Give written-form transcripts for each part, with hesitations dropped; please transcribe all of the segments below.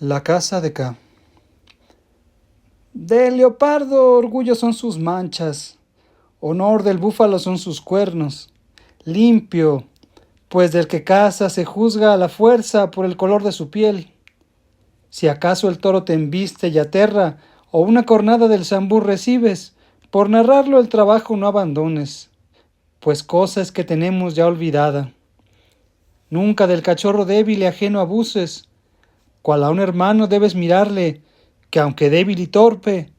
La casa de K. Del leopardo orgullo son sus manchas, honor del búfalo son sus cuernos. Limpio, pues del que caza se juzga a la fuerza por el color de su piel. Si acaso el toro te embiste y aterra, o una cornada del zambú recibes, por narrarlo el trabajo no abandones, pues cosa es que tenemos ya olvidada. Nunca del cachorro débil y ajeno abuses, cual a un hermano debes mirarle, que aunque débil y torpe,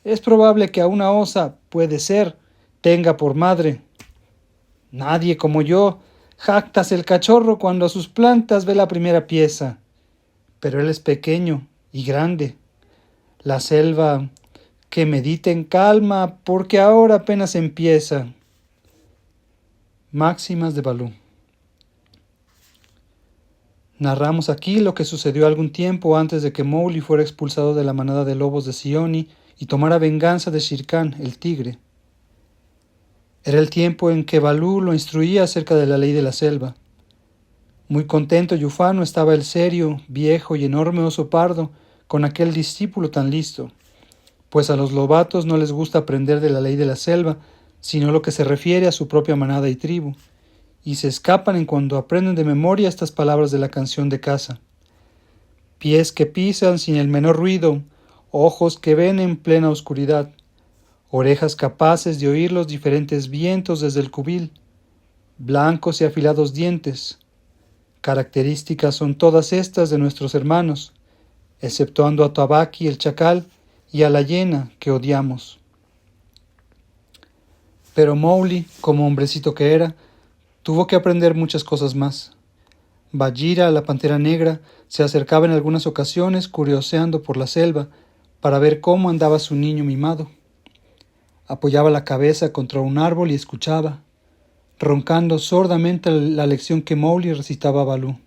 es probable que a una osa, puede ser, tenga por madre. Nadie como yo jactas el cachorro cuando a sus plantas ve la primera pieza, pero él es pequeño y grande. La selva que medite en calma, porque ahora apenas empieza. Máximas de Balú. Narramos aquí lo que sucedió algún tiempo antes de que Mowgli fuera expulsado de la manada de lobos de Sioni y tomara venganza de Shere Khan, el tigre. Era el tiempo en que Balú lo instruía acerca de la ley de la selva. Muy contento y ufano estaba el serio, viejo y enorme oso pardo con aquel discípulo tan listo, pues a los lobatos no les gusta aprender de la ley de la selva, sino lo que se refiere a su propia manada y tribu, y se escapan en cuando aprenden de memoria estas palabras de la canción de caza. Pies que pisan sin el menor ruido, ojos que ven en plena oscuridad, orejas capaces de oír los diferentes vientos desde el cubil, blancos y afilados dientes. Características son todas estas de nuestros hermanos, exceptuando a Tabaki el chacal y a la hiena que odiamos. Pero Mowgli, como hombrecito que era, tuvo que aprender muchas cosas más. Bagheera, la pantera negra, se acercaba en algunas ocasiones curioseando por la selva para ver cómo andaba su niño mimado. Apoyaba la cabeza contra un árbol y escuchaba, roncando sordamente la lección que Mowgli recitaba a Balú.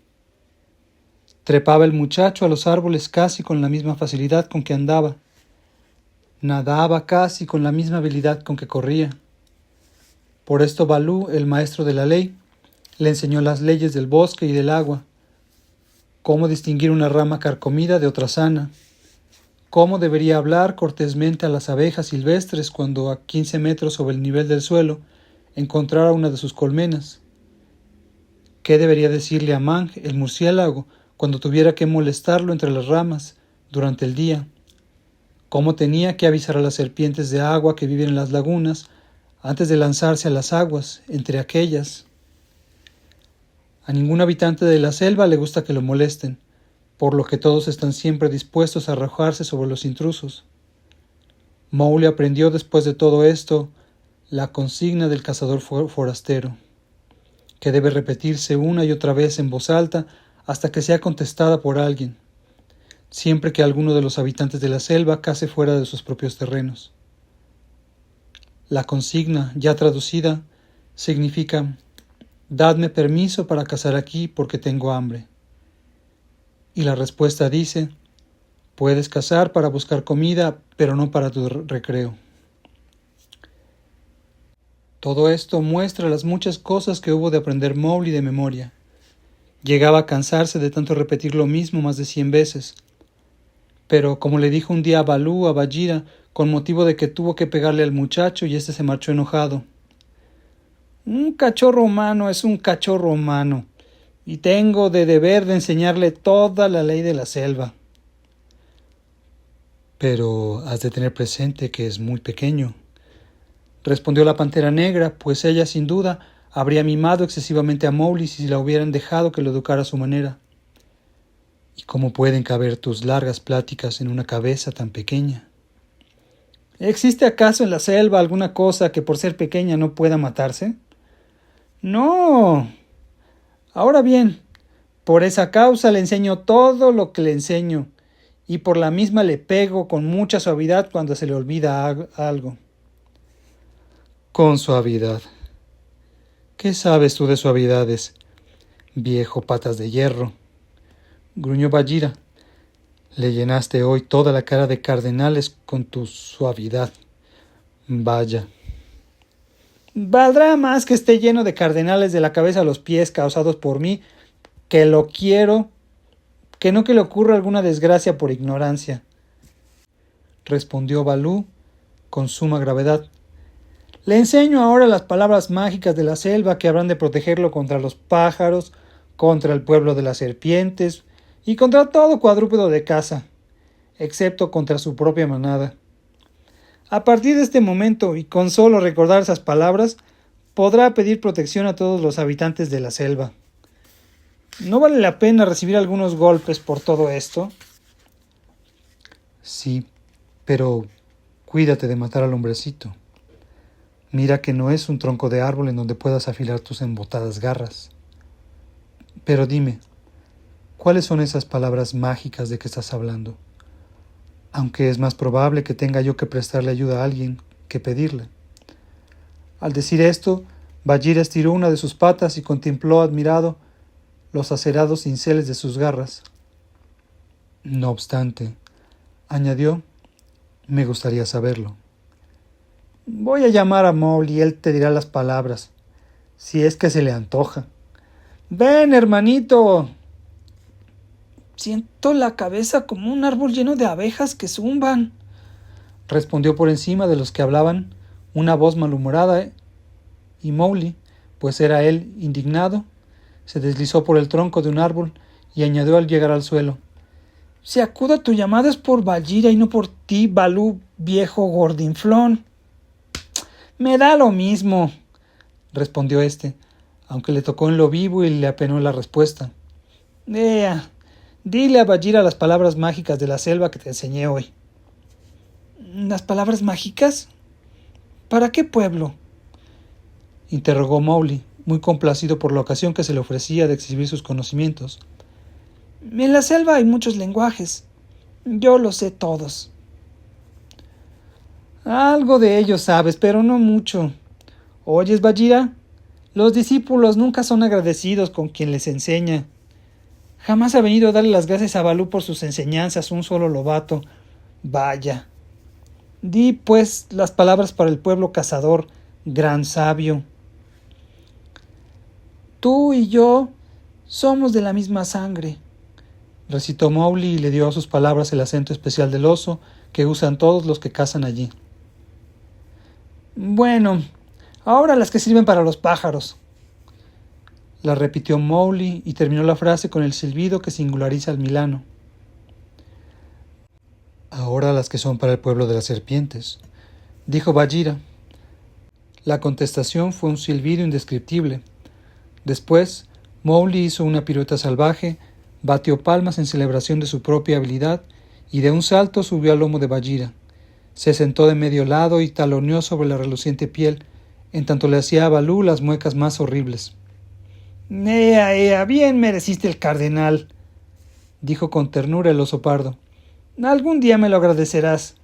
Trepaba el muchacho a los árboles casi con la misma facilidad con que andaba. Nadaba casi con la misma habilidad con que corría. Por esto Balú, el maestro de la ley, le enseñó las leyes del bosque y del agua, cómo distinguir una rama carcomida de otra sana, cómo debería hablar cortésmente a las abejas silvestres cuando a 15 metros sobre el nivel del suelo encontrara una de sus colmenas, qué debería decirle a Mang, el murciélago, cuando tuviera que molestarlo entre las ramas durante el día, cómo tenía que avisar a las serpientes de agua que viven en las lagunas antes de lanzarse a las aguas, entre aquellas. A ningún habitante de la selva le gusta que lo molesten, por lo que todos están siempre dispuestos a arrojarse sobre los intrusos. Mowgli aprendió después de todo esto la consigna del cazador forastero, que debe repetirse una y otra vez en voz alta hasta que sea contestada por alguien, siempre que alguno de los habitantes de la selva cace fuera de sus propios terrenos. La consigna, ya traducida, significa: «Dadme permiso para cazar aquí porque tengo hambre». Y la respuesta dice: «Puedes cazar para buscar comida, pero no para tu recreo». Todo esto muestra las muchas cosas que hubo de aprender Mowgli de memoria. Llegaba a cansarse de tanto repetir lo mismo más de 100 veces. Pero, como le dijo un día a Balú a Bagheera, con motivo de que tuvo que pegarle al muchacho y éste se marchó enojado: «Un cachorro humano es un cachorro humano, y tengo de deber de enseñarle toda la ley de la selva». «Pero has de tener presente que es muy pequeño», respondió la pantera negra, pues ella sin duda habría mimado excesivamente a Mowgli si la hubieran dejado que lo educara a su manera. ¿Y cómo pueden caber tus largas pláticas en una cabeza tan pequeña? ¿Existe acaso en la selva alguna cosa que por ser pequeña no pueda matarse? No. Ahora bien, por esa causa le enseño todo lo que le enseño, y por la misma le pego con mucha suavidad cuando se le olvida algo. Con suavidad. ¿Qué sabes tú de suavidades, viejo patas de hierro?, gruñó Bagheera. Le llenaste hoy toda la cara de cardenales con tu suavidad. Vaya. Valdrá más que esté lleno de cardenales de la cabeza a los pies causados por mí, que lo quiero que no que le ocurra alguna desgracia por ignorancia, respondió Balú con suma gravedad. Le enseño ahora las palabras mágicas de la selva que habrán de protegerlo contra los pájaros, contra el pueblo de las serpientes y contra todo cuadrúpedo de caza, excepto contra su propia manada. A partir de este momento, y con solo recordar esas palabras, podrá pedir protección a todos los habitantes de la selva. ¿No vale la pena recibir algunos golpes por todo esto? Sí, pero cuídate de matar al hombrecito. Mira que no es un tronco de árbol en donde puedas afilar tus embotadas garras. Pero dime, ¿cuáles son esas palabras mágicas de que estás hablando? Aunque es más probable que tenga yo que prestarle ayuda a alguien que pedirle. Al decir esto, Bagheera estiró una de sus patas y contempló admirado los acerados cinceles de sus garras. No obstante, añadió, me gustaría saberlo. Voy a llamar a Mowgli y él te dirá las palabras, si es que se le antoja. Ven, hermanito. Siento la cabeza como un árbol lleno de abejas que zumban, respondió por encima de los que hablaban una voz malhumorada, y Mowgli, pues era él indignado, se deslizó por el tronco de un árbol y añadió al llegar al suelo. Si acudo a tu llamada es por Bagheera y no por ti, Balú, viejo gordinflón. Me da lo mismo, respondió éste, aunque le tocó en lo vivo y le apenó la respuesta. Ea, dile a Bagheera las palabras mágicas de la selva que te enseñé hoy. ¿Las palabras mágicas? ¿Para qué pueblo? Interrogó Mowgli, muy complacido por la ocasión que se le ofrecía de exhibir sus conocimientos. En la selva hay muchos lenguajes. Yo los sé todos. Algo de ellos sabes, pero no mucho. ¿Oyes, Bagheera? Los discípulos nunca son agradecidos con quien les enseña. Jamás ha venido a darle las gracias a Balú por sus enseñanzas un solo lobato. Vaya. Di, pues, las palabras para el pueblo cazador, gran sabio. Tú y yo somos de la misma sangre, recitó Mowgli y le dio a sus palabras el acento especial del oso que usan todos los que cazan allí. Bueno, ahora las que sirven para los pájaros. La repitió Mowgli y terminó la frase con el silbido que singulariza al milano. Ahora las que son para el pueblo de las serpientes, dijo Bagheera. La contestación fue un silbido indescriptible. Después, Mowgli hizo una pirueta salvaje, batió palmas en celebración de su propia habilidad y de un salto subió al lomo de Bagheera. Se sentó de medio lado y taloneó sobre la reluciente piel, en tanto le hacía a Balú las muecas más horribles. ¡Ea, ea! Bien mereciste el cardenal, dijo con ternura el oso pardo. Algún día me lo agradecerás.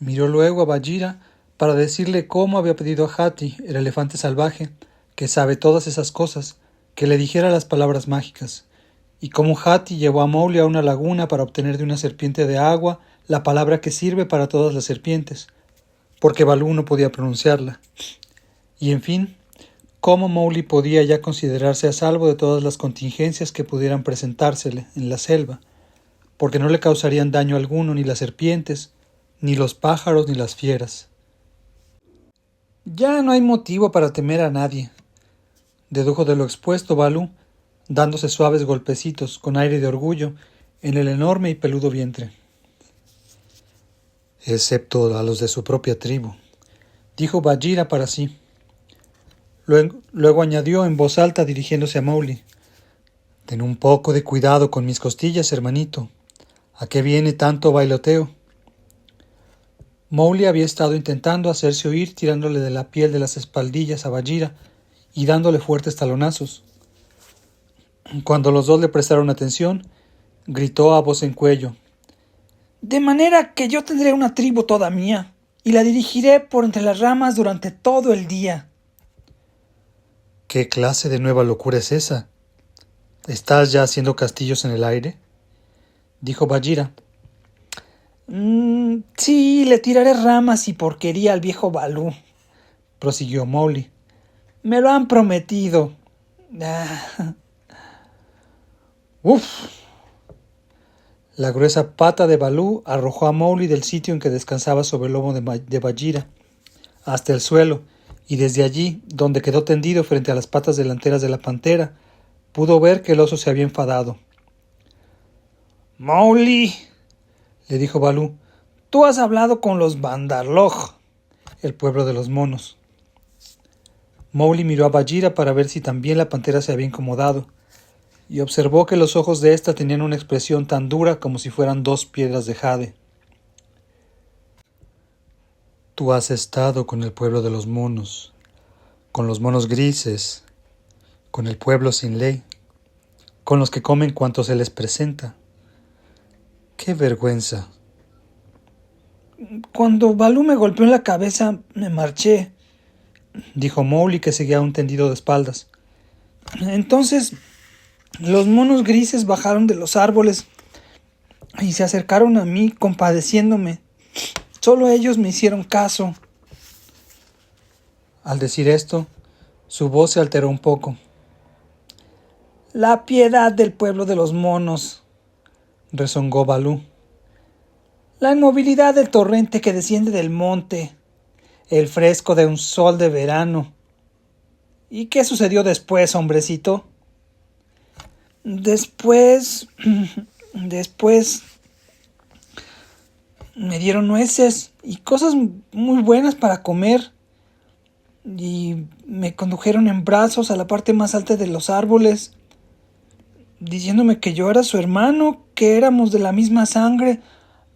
Miró luego a Bagheera para decirle cómo había pedido a Hati, el elefante salvaje, que sabe todas esas cosas, que le dijera las palabras mágicas, y cómo Hati llevó a Mowgli a una laguna para obtener de una serpiente de agua la palabra que sirve para todas las serpientes, porque Balú no podía pronunciarla. Y en fin, cómo Mowgli podía ya considerarse a salvo de todas las contingencias que pudieran presentársele en la selva, porque no le causarían daño alguno ni las serpientes, ni los pájaros, ni las fieras. Ya no hay motivo para temer a nadie, dedujo de lo expuesto Balú, dándose suaves golpecitos, con aire de orgullo, en el enorme y peludo vientre. Excepto a los de su propia tribu, dijo Bagheera para sí. Luego añadió en voz alta dirigiéndose a Mowgli. Ten un poco de cuidado con mis costillas, hermanito. ¿A qué viene tanto bailoteo? Mowgli había estado intentando hacerse oír tirándole de la piel de las espaldillas a Bagheera y dándole fuertes talonazos. Cuando los dos le prestaron atención, gritó a voz en cuello. De manera que yo tendré una tribu toda mía, y la dirigiré por entre las ramas durante todo el día. ¿Qué clase de nueva locura es esa? ¿Estás ya haciendo castillos en el aire? Dijo Bagheera. Sí, le tiraré ramas y porquería al viejo Balú, prosiguió Mowgli. Me lo han prometido. ¡Uf! La gruesa pata de Balú arrojó a Mowgli del sitio en que descansaba sobre el lomo de Bagheera hasta el suelo, y desde allí, donde quedó tendido frente a las patas delanteras de la pantera, pudo ver que el oso se había enfadado. «Mowgli», le dijo Balú, «tú has hablado con los Bandarloj, el pueblo de los monos». Mowgli miró a Bagheera para ver si también la pantera se había incomodado, y observó que los ojos de ésta tenían una expresión tan dura como si fueran dos piedras de jade. «Tú has estado con el pueblo de los monos, con los monos grises, con el pueblo sin ley, con los que comen cuanto se les presenta. ¡Qué vergüenza!». «Cuando Balú me golpeó en la cabeza, me marché», dijo Mowgli, que seguía aún tendido de espaldas. «Entonces los monos grises bajaron de los árboles y se acercaron a mí compadeciéndome. Solo ellos me hicieron caso». Al decir esto, su voz se alteró un poco. «La piedad del pueblo de los monos», rezongó Balú. «La inmovilidad del torrente que desciende del monte, el fresco de un sol de verano. ¿Y qué sucedió después, hombrecito?» Después me dieron nueces y cosas muy buenas para comer, y me condujeron en brazos a la parte más alta de los árboles, diciéndome que yo era su hermano, que éramos de la misma sangre,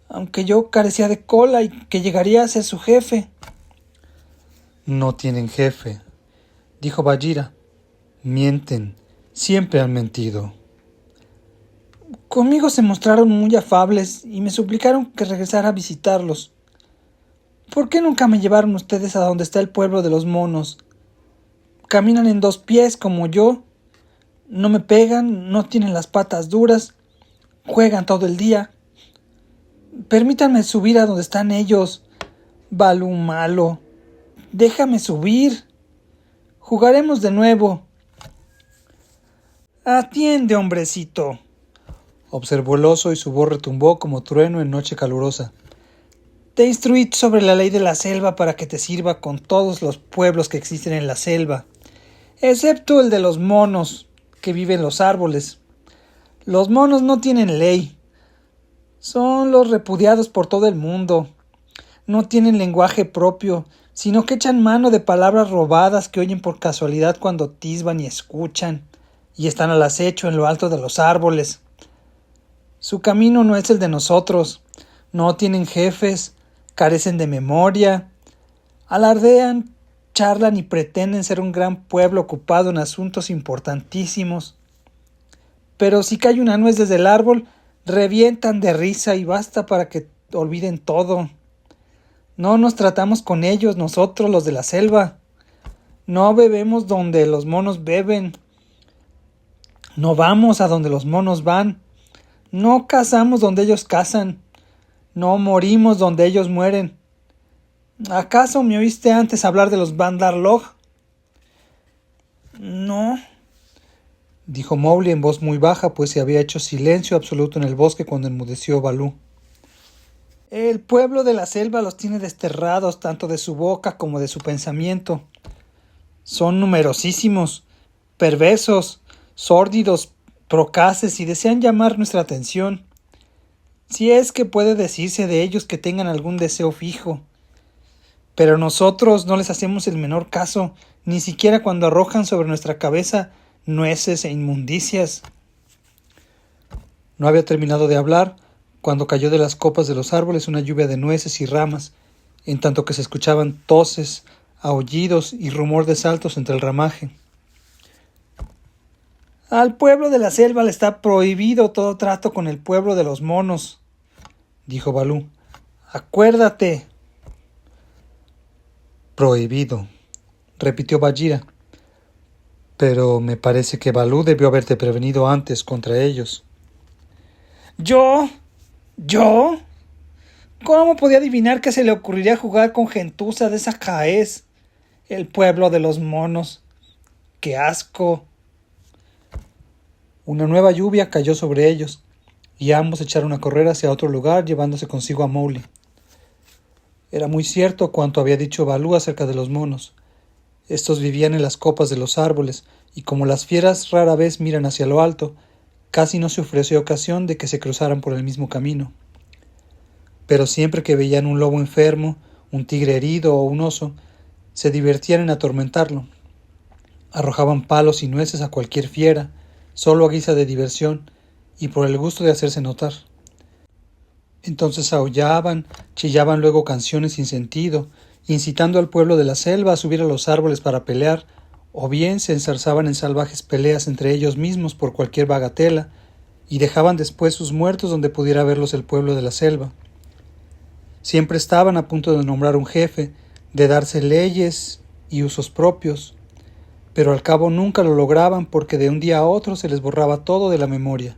aunque yo carecía de cola, y que llegaría a ser su jefe. «No tienen jefe», dijo Bagheera. «Mienten, siempre han mentido». «Conmigo se mostraron muy afables y me suplicaron que regresara a visitarlos. ¿Por qué nunca me llevaron ustedes a donde está el pueblo de los monos? Caminan en dos pies como yo, no me pegan, no tienen las patas duras, juegan todo el día. Permítanme subir a donde están ellos, Balú malo. Déjame subir. Jugaremos de nuevo». «Atiende, hombrecito», observó el oso, y su voz retumbó como trueno en noche calurosa. «Te instruí sobre la ley de la selva para que te sirva con todos los pueblos que existen en la selva, excepto el de los monos, que viven en los árboles. Los monos no tienen ley. Son los repudiados por todo el mundo. No tienen lenguaje propio, sino que echan mano de palabras robadas que oyen por casualidad cuando tisban y escuchan, y están al acecho en lo alto de los árboles. Su camino no es el de nosotros, no tienen jefes, carecen de memoria, alardean, charlan y pretenden ser un gran pueblo ocupado en asuntos importantísimos. Pero si cae una nuez desde el árbol, revientan de risa y basta para que olviden todo. No nos tratamos con ellos, nosotros los de la selva. No bebemos donde los monos beben. No vamos a donde los monos van. No cazamos donde ellos cazan. No morimos donde ellos mueren. ¿Acaso me oíste antes hablar de los Bandarloj? No, dijo Mowgli en voz muy baja, pues se había hecho silencio absoluto en el bosque cuando enmudeció Balú. El pueblo de la selva los tiene desterrados tanto de su boca como de su pensamiento. Son numerosísimos, perversos, sórdidos, procaces y desean llamar nuestra atención. Si es que puede decirse de ellos que tengan algún deseo fijo. Pero nosotros no les hacemos el menor caso, ni siquiera cuando arrojan sobre nuestra cabeza nueces e inmundicias. No había terminado de hablar cuando cayó de las copas de los árboles una lluvia de nueces y ramas, en tanto que se escuchaban toses, aullidos y rumor de saltos entre el ramaje. Al pueblo de la selva le está prohibido todo trato con el pueblo de los monos, dijo Balú. Acuérdate. Prohibido, repitió Bagheera. Pero me parece que Balú debió haberte prevenido antes contra ellos. ¿Yo? ¿Cómo podía adivinar que se le ocurriría jugar con gentuza de esa jaez? El pueblo de los monos. ¡Qué asco! Una nueva lluvia cayó sobre ellos, y ambos echaron a correr hacia otro lugar, llevándose consigo a Mowgli. Era muy cierto cuanto había dicho Baloo acerca de los monos. Estos vivían en las copas de los árboles, y como las fieras rara vez miran hacia lo alto, casi no se ofreció ocasión de que se cruzaran por el mismo camino. Pero siempre que veían un lobo enfermo, un tigre herido o un oso, se divertían en atormentarlo. Arrojaban palos y nueces a cualquier fiera, solo a guisa de diversión y por el gusto de hacerse notar. Entonces aullaban, chillaban luego canciones sin sentido, incitando al pueblo de la selva a subir a los árboles para pelear, o bien se enzarzaban en salvajes peleas entre ellos mismos por cualquier bagatela, y dejaban después sus muertos donde pudiera verlos el pueblo de la selva. Siempre estaban a punto de nombrar un jefe, de darse leyes y usos propios, pero al cabo nunca lo lograban porque de un día a otro se les borraba todo de la memoria,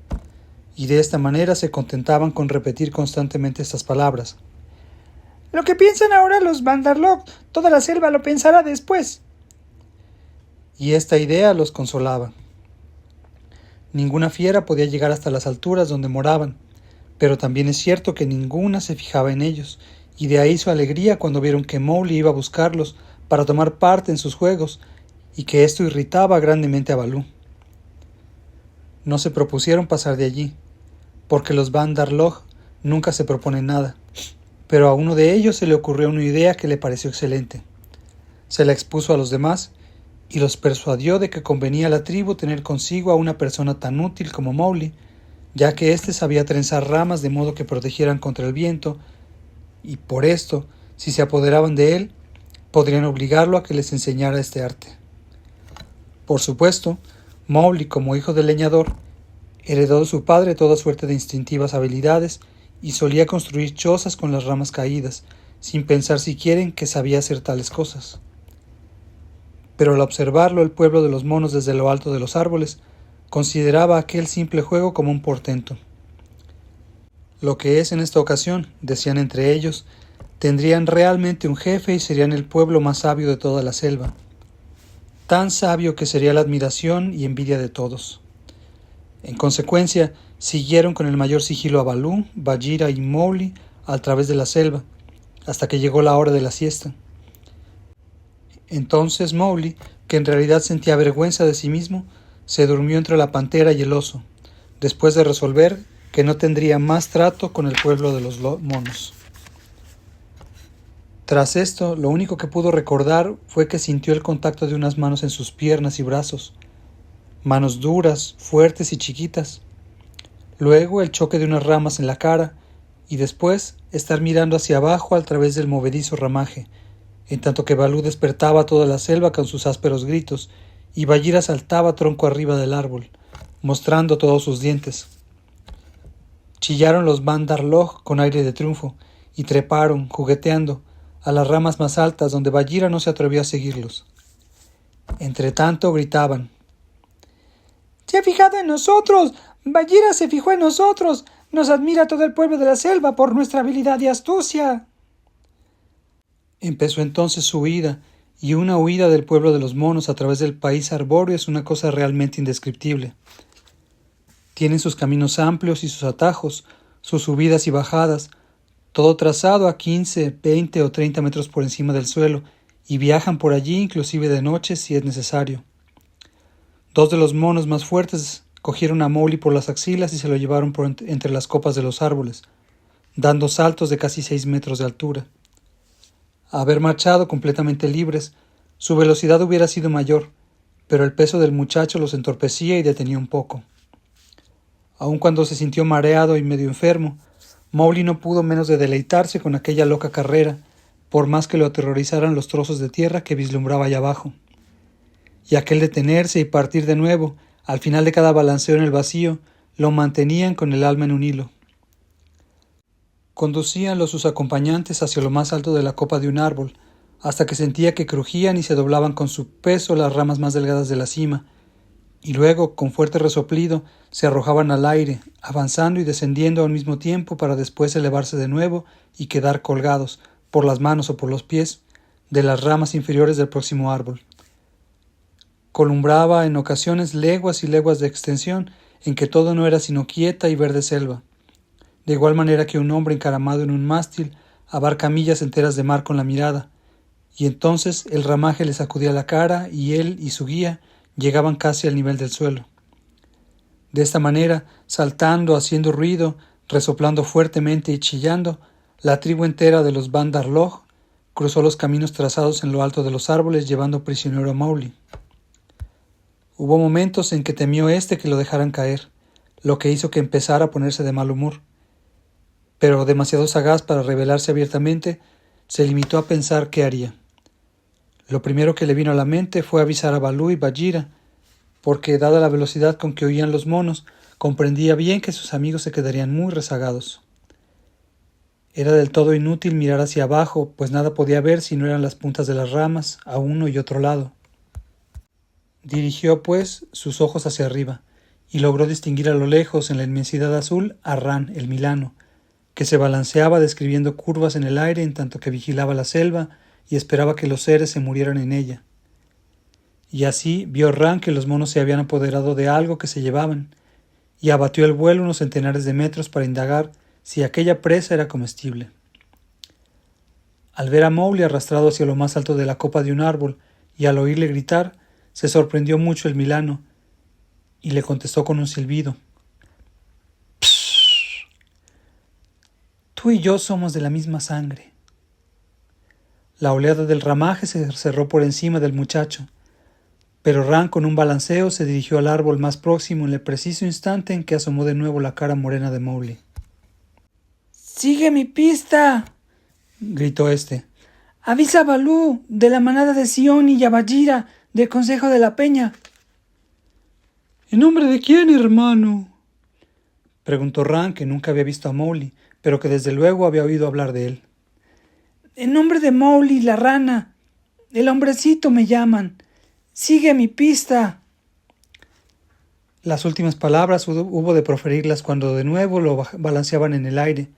y de esta manera se contentaban con repetir constantemente estas palabras. Lo que piensan ahora los Bandarlog, toda la selva lo pensará después. Y esta idea los consolaba. Ninguna fiera podía llegar hasta las alturas donde moraban, pero también es cierto que ninguna se fijaba en ellos, y de ahí su alegría cuando vieron que Mowgli iba a buscarlos para tomar parte en sus juegos, y que esto irritaba grandemente a Baloo. No se propusieron pasar de allí, porque los Bandarlog nunca se proponen nada, pero a uno de ellos se le ocurrió una idea que le pareció excelente. Se la expuso a los demás y los persuadió de que convenía a la tribu tener consigo a una persona tan útil como Mowgli, ya que éste sabía trenzar ramas de modo que protegieran contra el viento, y por esto, si se apoderaban de él, podrían obligarlo a que les enseñara este arte. Por supuesto, Mowgli, como hijo del leñador, heredó de su padre toda suerte de instintivas habilidades y solía construir chozas con las ramas caídas, sin pensar siquiera en que sabía hacer tales cosas. Pero al observarlo el pueblo de los monos desde lo alto de los árboles, consideraba aquel simple juego como un portento. Lo que es en esta ocasión, decían entre ellos, tendrían realmente un jefe y serían el pueblo más sabio de toda la selva. Tan sabio que sería la admiración y envidia de todos. En consecuencia, siguieron con el mayor sigilo a Baloo, Bagheera y Mowgli a través de la selva, hasta que llegó la hora de la siesta. Entonces Mowgli, que en realidad sentía vergüenza de sí mismo, se durmió entre la pantera y el oso, después de resolver que no tendría más trato con el pueblo de los monos. Tras esto, lo único que pudo recordar fue que sintió el contacto de unas manos en sus piernas y brazos, manos duras, fuertes y chiquitas. Luego el choque de unas ramas en la cara, y después estar mirando hacia abajo a través del movedizo ramaje, en tanto que Baloo despertaba a toda la selva con sus ásperos gritos, y Bagheera saltaba tronco arriba del árbol, mostrando todos sus dientes. Chillaron los Bandarlog con aire de triunfo, y treparon, jugueteando, a las ramas más altas donde Bagheera no se atrevió a seguirlos. Entretanto gritaban: ¡Se ha fijado en nosotros! ¡Bagheera se fijó en nosotros! ¡Nos admira todo el pueblo de la selva por nuestra habilidad y astucia! Empezó entonces su huida, y una huida del pueblo de los monos a través del país arbóreo es una cosa realmente indescriptible. Tienen sus caminos amplios y sus atajos, sus subidas y bajadas, todo trazado a 15, 20 o 30 metros por encima del suelo, y viajan por allí inclusive de noche si es necesario. Dos de los monos más fuertes cogieron a Mowgli por las axilas y se lo llevaron por entre las copas de los árboles, dando saltos de casi 6 metros de altura. A haber marchado completamente libres, su velocidad hubiera sido mayor, pero el peso del muchacho los entorpecía y detenía un poco. Aun cuando se sintió mareado y medio enfermo, Mowgli no pudo menos de deleitarse con aquella loca carrera, por más que lo aterrorizaran los trozos de tierra que vislumbraba allá abajo. Y aquel detenerse y partir de nuevo, al final de cada balanceo en el vacío, lo mantenían con el alma en un hilo. Conducíanlo sus acompañantes hacia lo más alto de la copa de un árbol, hasta que sentía que crujían y se doblaban con su peso las ramas más delgadas de la cima, y luego, con fuerte resoplido, se arrojaban al aire, avanzando y descendiendo al mismo tiempo para después elevarse de nuevo y quedar colgados, por las manos o por los pies, de las ramas inferiores del próximo árbol. Columbraba en ocasiones leguas y leguas de extensión, en que todo no era sino quieta y verde selva, de igual manera que un hombre encaramado en un mástil abarca millas enteras de mar con la mirada, y entonces el ramaje le sacudía la cara y él y su guía llegaban casi al nivel del suelo. De esta manera, saltando, haciendo ruido, resoplando fuertemente y chillando, la tribu entera de los Bandar Log cruzó los caminos trazados en lo alto de los árboles llevando prisionero a Mowgli. Hubo momentos en que temió que lo dejaran caer, lo que hizo que empezara a ponerse de mal humor. Pero demasiado sagaz para rebelarse abiertamente, se limitó a pensar qué haría. Lo primero que le vino a la mente fue avisar a Baloo y Bagheera, porque, dada la velocidad con que huían los monos, comprendía bien que sus amigos se quedarían muy rezagados. Era del todo inútil mirar hacia abajo, pues nada podía ver si no eran las puntas de las ramas, a uno y otro lado. Dirigió, pues, sus ojos hacia arriba, y logró distinguir a lo lejos, en la inmensidad azul, a Ran, el Milano, que se balanceaba describiendo curvas en el aire en tanto que vigilaba la selva y esperaba que los seres se murieran en ella. Y así vio Ran que los monos se habían apoderado de algo que se llevaban, y abatió el vuelo unos centenares de metros para indagar si aquella presa era comestible. Al ver a Mowgli arrastrado hacia lo más alto de la copa de un árbol y al oírle gritar, se sorprendió mucho el Milano y le contestó con un silbido. «Psst. Tú y yo somos de la misma sangre». La oleada del ramaje se cerró por encima del muchacho, pero Ran con un balanceo se dirigió al árbol más próximo en el preciso instante en que asomó de nuevo la cara morena de Mowgli. ¡Sigue mi pista!, gritó éste. ¡Avisa a Baloo, de la manada de Sion, y a Bagheera, del Consejo de la Peña! ¿En nombre de quién, hermano?, preguntó Ran, que nunca había visto a Mowgli, pero que desde luego había oído hablar de él. En nombre de Mowgli, la rana. El hombrecito me llaman. ¡Sigue mi pista! Las últimas palabras hubo de proferirlas cuando de nuevo lo balanceaban en el aire,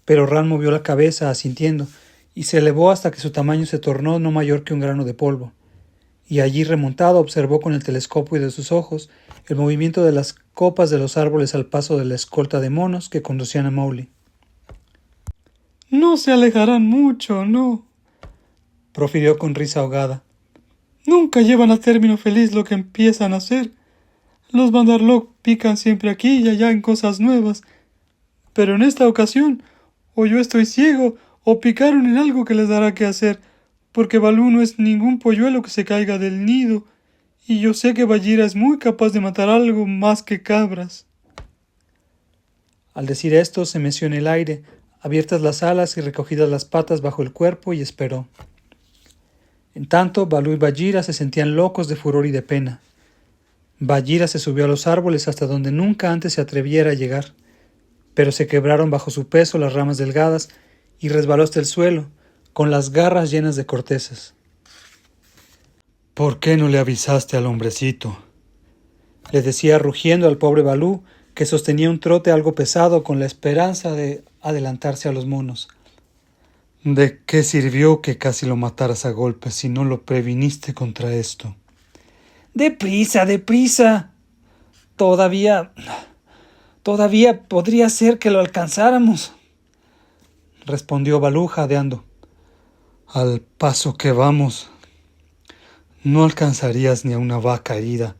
pero Ran movió la cabeza asintiendo y se elevó hasta que su tamaño se tornó no mayor que un grano de polvo, y allí remontado observó con el telescopio de sus ojos el movimiento de las copas de los árboles al paso de la escolta de monos que conducían a Mowgli. «No se alejarán mucho, no», profirió con risa ahogada. «Nunca llevan a término feliz lo que empiezan a hacer. Los Bandar Log pican siempre aquí y allá en cosas nuevas, pero en esta ocasión o yo estoy ciego o picaron en algo que les dará que hacer, porque Baloo no es ningún polluelo que se caiga del nido, y yo sé que Bagheera es muy capaz de matar algo más que cabras». Al decir esto se meció en el aire, abiertas las alas y recogidas las patas bajo el cuerpo, y esperó. En tanto, Baloo y Bagheera se sentían locos de furor y de pena. Bagheera se subió a los árboles hasta donde nunca antes se atreviera a llegar, pero se quebraron bajo su peso las ramas delgadas y resbaló hasta el suelo, con las garras llenas de cortezas. «¿Por qué no le avisaste al hombrecito?», le decía rugiendo al pobre Baloo, que sostenía un trote algo pesado con la esperanza de adelantarse a los monos. «¿De qué sirvió que casi lo mataras a golpes si no lo previniste contra esto?» ¡Deprisa, deprisa! Todavía podría ser que lo alcanzáramos», respondió Baloo jadeando. «Al paso que vamos, no alcanzarías ni a una vaca herida,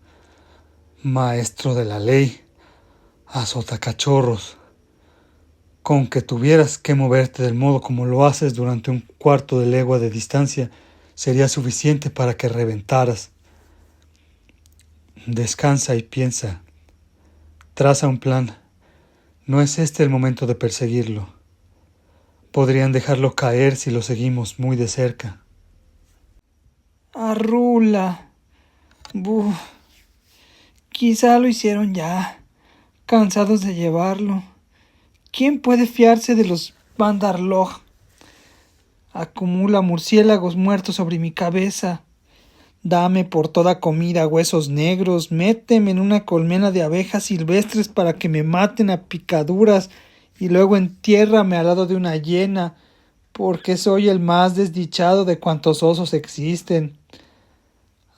maestro de la ley, azotacachorros. Con que tuvieras que moverte del modo como lo haces durante un cuarto de legua de distancia, sería suficiente para que reventaras. Descansa y piensa. Traza un plan. No es este el momento de perseguirlo. Podrían dejarlo caer si lo seguimos muy de cerca». «Arrula. Buf. Quizá lo hicieron ya, cansados de llevarlo. ¿Quién puede fiarse de los Bandar Log? Acumula murciélagos muertos sobre mi cabeza. Dame por toda comida huesos negros, méteme en una colmena de abejas silvestres para que me maten a picaduras y luego entiérrame al lado de una hiena, porque soy el más desdichado de cuantos osos existen.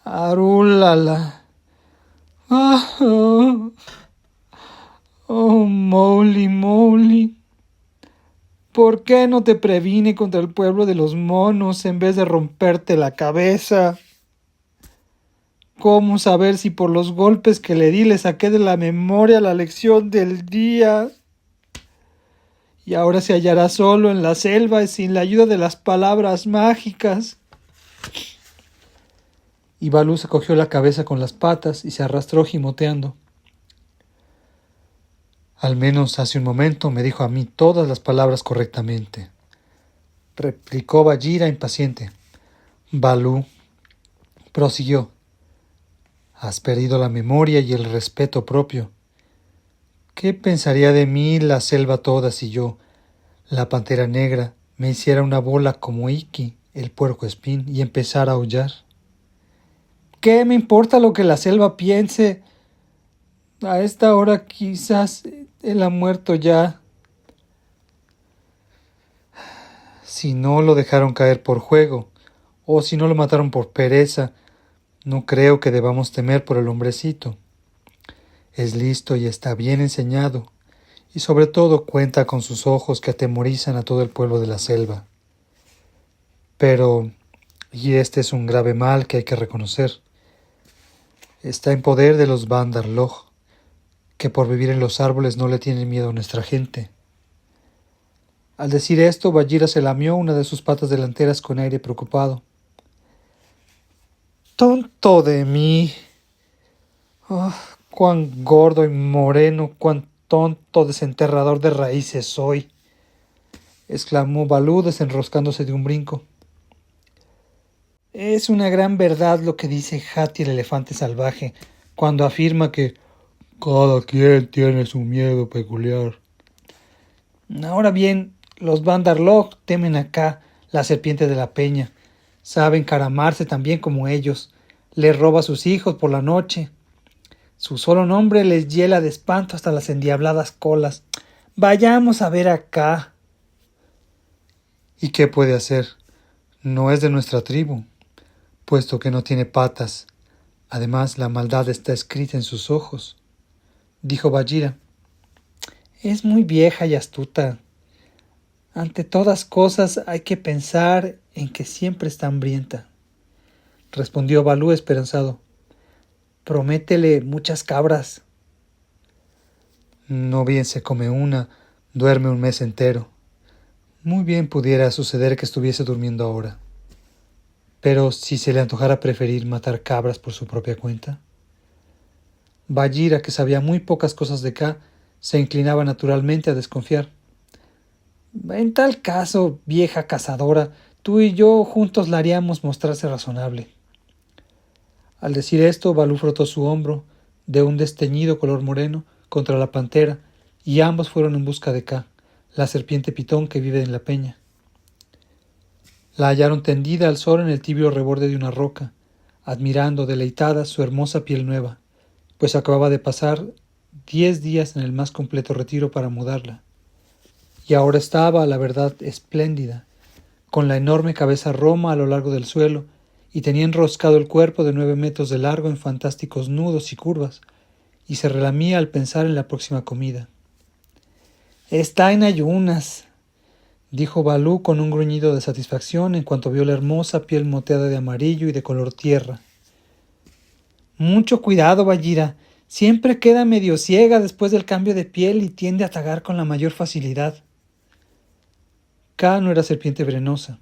Arúlala. Ah, oh». Mowgli, Mowgli, ¿por qué no te previne contra el pueblo de los monos en vez de romperte la cabeza? ¿Cómo saber si por los golpes que le di le saqué de la memoria la lección del día? Y ahora se hallará solo en la selva y sin la ayuda de las palabras mágicas. Y Balú se cogió la cabeza con las patas y se arrastró gimoteando. Al menos hace un momento me dijo a mí todas las palabras correctamente, replicó Bagheera impaciente. Balú prosiguió. Has perdido la memoria y el respeto propio. ¿Qué pensaría de mí la selva toda si yo, la pantera negra, me hiciera una bola como Iki, el puercoespín, y empezara a aullar? ¿Qué me importa lo que la selva piense? A esta hora quizás él ha muerto ya. Si no lo dejaron caer por juego, o si no lo mataron por pereza, no creo que debamos temer por el hombrecito. Es listo y está bien enseñado, y sobre todo cuenta con sus ojos que atemorizan a todo el pueblo de la selva. Pero, y este es un grave mal que hay que reconocer, está en poder de los Bandar-log, que por vivir en los árboles no le tienen miedo a nuestra gente. Al decir esto, Bagheera se lamió una de sus patas delanteras con aire preocupado. ¡Tonto de mí! ¡Oh, cuán gordo y moreno, cuán tonto desenterrador de raíces soy! Exclamó Balú desenroscándose de un brinco. Es una gran verdad lo que dice Hati el elefante salvaje cuando afirma que cada quien tiene su miedo peculiar. Ahora bien, los Bandar-log temen acá la serpiente de la peña. Saben caramarse tan bien como ellos. Les roba a sus hijos por la noche. Su solo nombre les hiela de espanto hasta las endiabladas colas. Vayamos a ver acá. ¿Y qué puede hacer? No es de nuestra tribu, puesto que no tiene patas. Además, la maldad está escrita en sus ojos, dijo Bagheera. Es muy vieja y astuta. Ante todas cosas hay que pensar en que siempre está hambrienta, respondió Balú esperanzado. Prométele muchas cabras. No bien se come una, duerme un mes entero. Muy bien pudiera suceder que estuviese durmiendo ahora. Pero si se le antojara preferir matar cabras por su propia cuenta. Bagheera, que sabía muy pocas cosas de Kaa, se inclinaba naturalmente a desconfiar. En tal caso, vieja cazadora, tú y yo juntos la haríamos mostrarse razonable. Al decir esto, Balú frotó su hombro, de un desteñido color moreno, contra la pantera, y ambos fueron en busca de Kaa, la serpiente pitón que vive en la peña. La hallaron tendida al sol en el tibio reborde de una roca, admirando deleitada su hermosa piel nueva, pues acababa de pasar 10 días en el más completo retiro para mudarla. Y ahora estaba, a la verdad, espléndida, con la enorme cabeza roma a lo largo del suelo, y tenía enroscado el cuerpo de 9 metros de largo en fantásticos nudos y curvas, y se relamía al pensar en la próxima comida. Está en ayunas, dijo Balú con un gruñido de satisfacción en cuanto vio la hermosa piel moteada de amarillo y de color tierra. Mucho cuidado, Bagheera. Siempre queda medio ciega después del cambio de piel y tiende a atacar con la mayor facilidad. Kaa no era serpiente venenosa,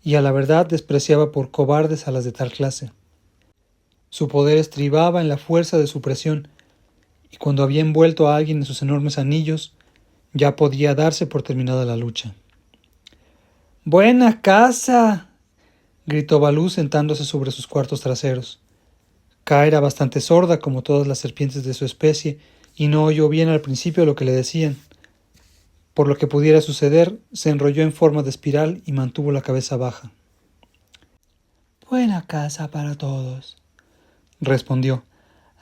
y a la verdad despreciaba por cobardes a las de tal clase. Su poder estribaba en la fuerza de su presión, y cuando había envuelto a alguien en sus enormes anillos, ya podía darse por terminada la lucha. ¡Buena caza!, gritó Balú sentándose sobre sus cuartos traseros. Kaa era bastante sorda como todas las serpientes de su especie, y no oyó bien al principio lo que le decían. Por lo que pudiera suceder, se enrolló en forma de espiral y mantuvo la cabeza baja. Buena caza para todos, respondió.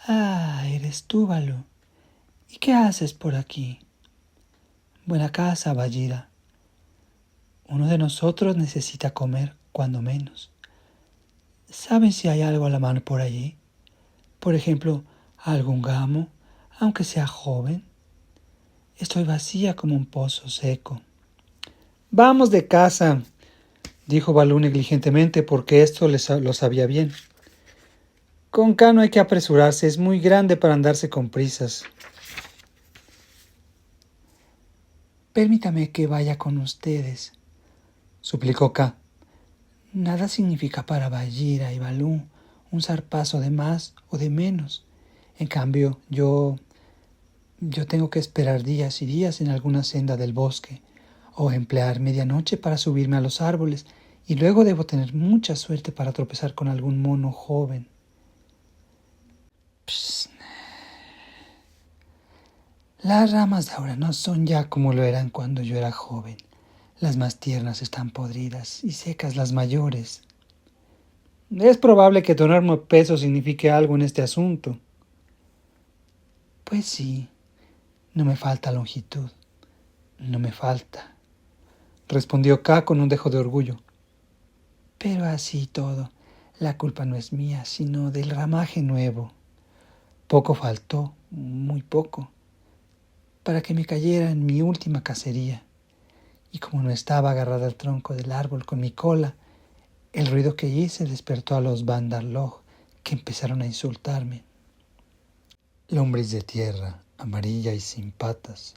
Ah, eres tú, Balú. ¿Y qué haces por aquí? Buena caza, Bagheera. Uno de nosotros necesita comer, cuando menos. ¿Saben si hay algo a la mano por allí? Por ejemplo, algún gamo, aunque sea joven. Estoy vacía como un pozo seco. Vamos de casa, dijo Balú negligentemente porque esto lo sabía bien. Con K no hay que apresurarse, es muy grande para andarse con prisas. Permítame que vaya con ustedes, suplicó K. Nada significa para Bagheera y Balú un zarpazo de más o de menos. En cambio, yo tengo que esperar días y días en alguna senda del bosque, o emplear medianoche para subirme a los árboles, y luego debo tener mucha suerte para tropezar con algún mono joven. Psst. Las ramas de ahora no son ya como lo eran cuando yo era joven. Las más tiernas están podridas y secas las mayores. Es probable que tu enorme peso signifique algo en este asunto. Pues sí, no me falta longitud, no me falta, respondió K con un dejo de orgullo. Pero así todo, la culpa no es mía, sino del ramaje nuevo. Poco faltó, muy poco, para que me cayera en mi última cacería. Y como no estaba agarrada al tronco del árbol con mi cola, el ruido que hice despertó a los Bandarloj, que empezaron a insultarme. Lombriz de tierra, amarilla y sin patas,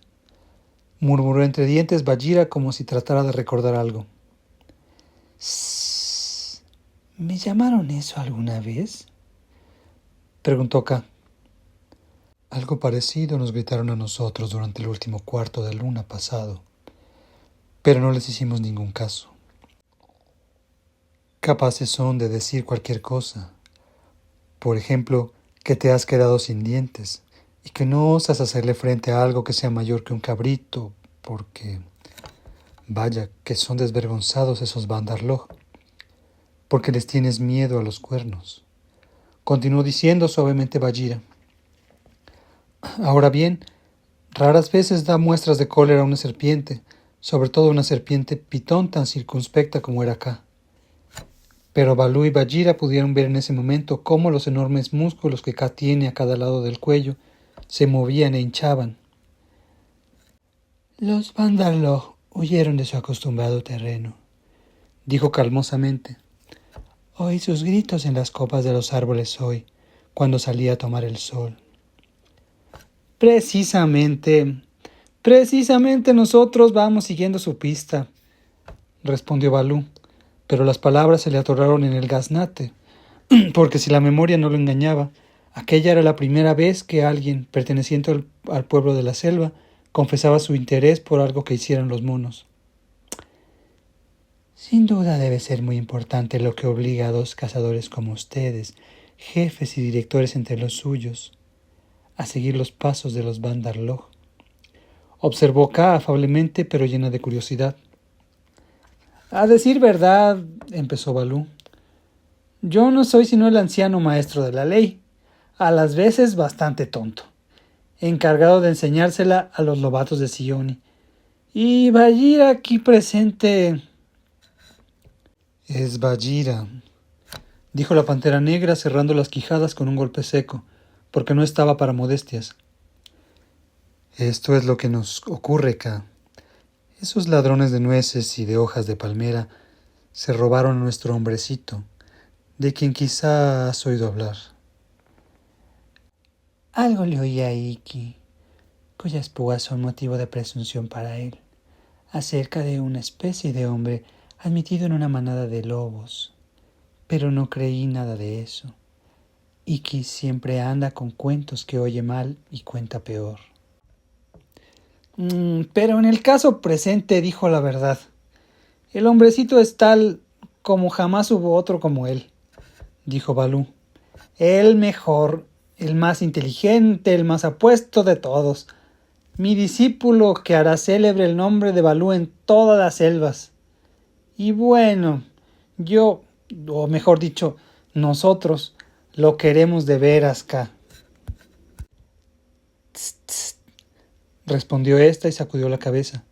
murmuró entre dientes Bagheera como si tratara de recordar algo. Sss, ¿me llamaron eso alguna vez?, preguntó K. Algo parecido nos gritaron a nosotros durante el último cuarto de luna pasado, pero no les hicimos ningún caso. Capaces son de decir cualquier cosa. Por ejemplo, que te has quedado sin dientes y que no osas hacerle frente a algo que sea mayor que un cabrito, porque, vaya, que son desvergonzados esos Bandarloj, porque les tienes miedo a los cuernos. Continuó diciendo suavemente Bagheera. Ahora bien, raras veces da muestras de cólera una serpiente, sobre todo una serpiente pitón tan circunspecta como era K. Pero Balú y Bagheera pudieron ver en ese momento cómo los enormes músculos que K tiene a cada lado del cuello se movían e hinchaban. Los Bandarloj huyeron de su acostumbrado terreno, dijo calmosamente. Oí sus gritos en las copas de los árboles hoy, cuando salí a tomar el sol. Precisamente nosotros vamos siguiendo su pista, respondió Balú, pero las palabras se le atoraron en el gaznate, porque si la memoria no lo engañaba, aquella era la primera vez que alguien, perteneciente al pueblo de la selva, confesaba su interés por algo que hicieran los monos. Sin duda debe ser muy importante lo que obliga a dos cazadores como ustedes, jefes y directores entre los suyos, a seguir los pasos de los Bandarloj, observó K afablemente pero llena de curiosidad. A decir verdad, empezó Balú, yo no soy sino el anciano maestro de la ley, a las veces bastante tonto, encargado de enseñársela a los lobatos de Sioni. Y Bagheera aquí presente... Es Bagheera, dijo la pantera negra cerrando las quijadas con un golpe seco, porque no estaba para modestias. Esto es lo que nos ocurre, K. Esos ladrones de nueces y de hojas de palmera se robaron a nuestro hombrecito, de quien quizá has oído hablar. Algo le oí a Iki, cuyas púas son motivo de presunción para él, acerca de una especie de hombre admitido en una manada de lobos, pero no creí nada de eso. Iki siempre anda con cuentos que oye mal y cuenta peor. Pero en el caso presente dijo la verdad. El hombrecito es tal como jamás hubo otro como él, dijo Balú. El mejor, el más inteligente, el más apuesto de todos. Mi discípulo que hará célebre el nombre de Balú en todas las selvas. Y bueno, yo, o mejor dicho, nosotros, lo queremos de veras, K. Tss, tss, respondió ésta y sacudió la cabeza.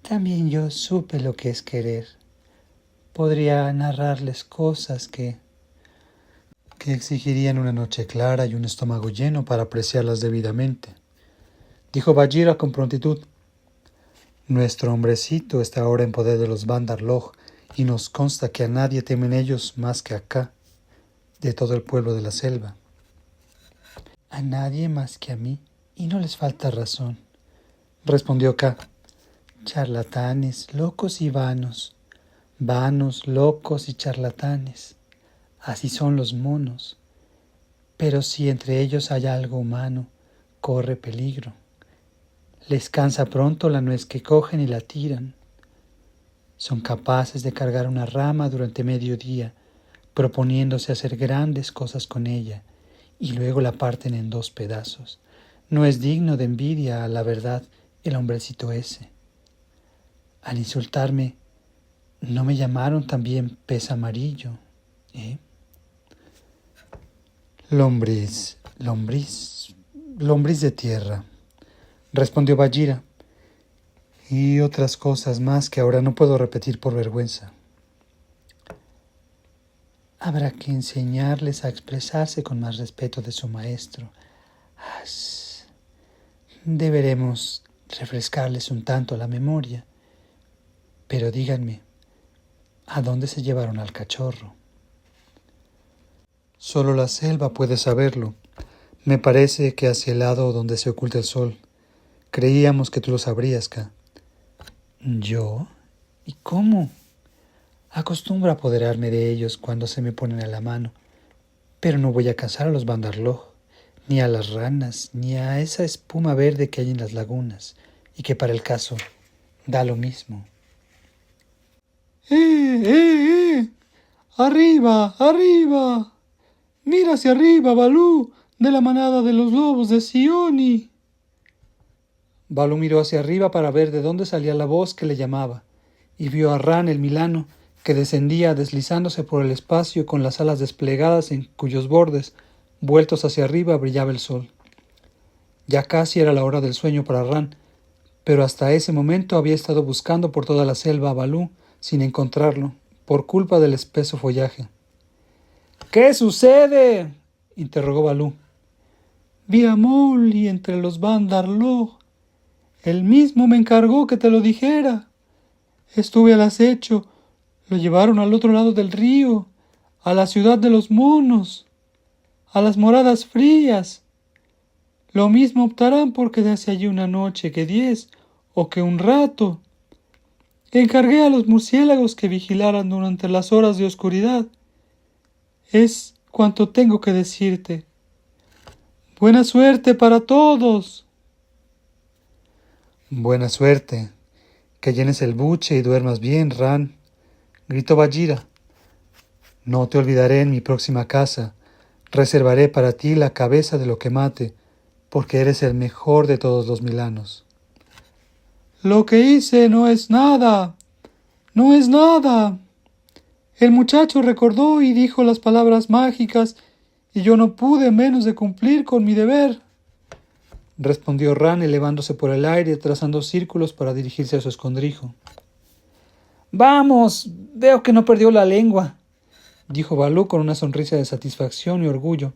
También yo supe lo que es querer. Podría narrarles cosas que exigirían una noche clara y un estómago lleno para apreciarlas debidamente, dijo Bagheera con prontitud. Nuestro hombrecito está ahora en poder de los Bandar Log y nos consta que a nadie temen ellos más que acá, de todo el pueblo de la selva. A nadie más que a mí, y no les falta razón, respondió Kaa. Charlatanes, locos y vanos, locos y charlatanes, así son los monos. Pero si entre ellos hay algo humano, corre peligro. Les cansa pronto la nuez que cogen y la tiran. Son capaces de cargar una rama durante medio día, proponiéndose hacer grandes cosas con ella, y luego la parten en 2 pedazos. No es digno de envidia, a la verdad, el hombrecito ese. Al insultarme, ¿no me llamaron también pez amarillo? Lombriz de tierra, respondió Bagheera, y otras cosas más que ahora no puedo repetir por vergüenza. Habrá que enseñarles a expresarse con más respeto de su maestro. Deberemos refrescarles un tanto la memoria. Pero díganme, ¿a dónde se llevaron al cachorro? Solo la selva puede saberlo. Me parece que hacia el lado donde se oculta el sol. Creíamos que tú lo sabrías, Kaa. ¿Yo? ¿Y cómo? Acostumbro a apoderarme de ellos cuando se me ponen a la mano, pero no voy a cazar a los Bandar Log, ni a las ranas, ni a esa espuma verde que hay en las lagunas, y que para el caso da lo mismo. ¡Arriba, arriba! ¡Mira hacia arriba, Balú, de la manada de los lobos de Sioni! Balú miró hacia arriba para ver de dónde salía la voz que le llamaba, y vio a Ran el Milano, que descendía deslizándose por el espacio con las alas desplegadas en cuyos bordes, vueltos hacia arriba, brillaba el sol. Ya casi era la hora del sueño para Ran, pero hasta ese momento había estado buscando por toda la selva a Balú sin encontrarlo, por culpa del espeso follaje. ¿Qué sucede?, interrogó Balú. Vi a Mowgli entre los Bandar Log. Él mismo me encargó que te lo dijera. Estuve al acecho. Lo llevaron al otro lado del río, a la ciudad de los monos, a las moradas frías. Lo mismo optarán por quedarse allí una noche que 10 o que un rato. Encargué a los murciélagos que vigilaran durante las horas de oscuridad. Es cuanto tengo que decirte. Buena suerte para todos. Buena suerte. Que llenes el buche y duermas bien, Ran, gritó Bagheera. No te olvidaré en mi próxima caza. Reservaré para ti la cabeza de lo que mate, porque eres el mejor de todos los milanos. Lo que hice no es nada. No es nada. El muchacho recordó y dijo las palabras mágicas, y yo no pude menos de cumplir con mi deber, respondió Ran, elevándose por el aire, trazando círculos para dirigirse a su escondrijo. Vamos, veo que no perdió la lengua, dijo Balú con una sonrisa de satisfacción y orgullo.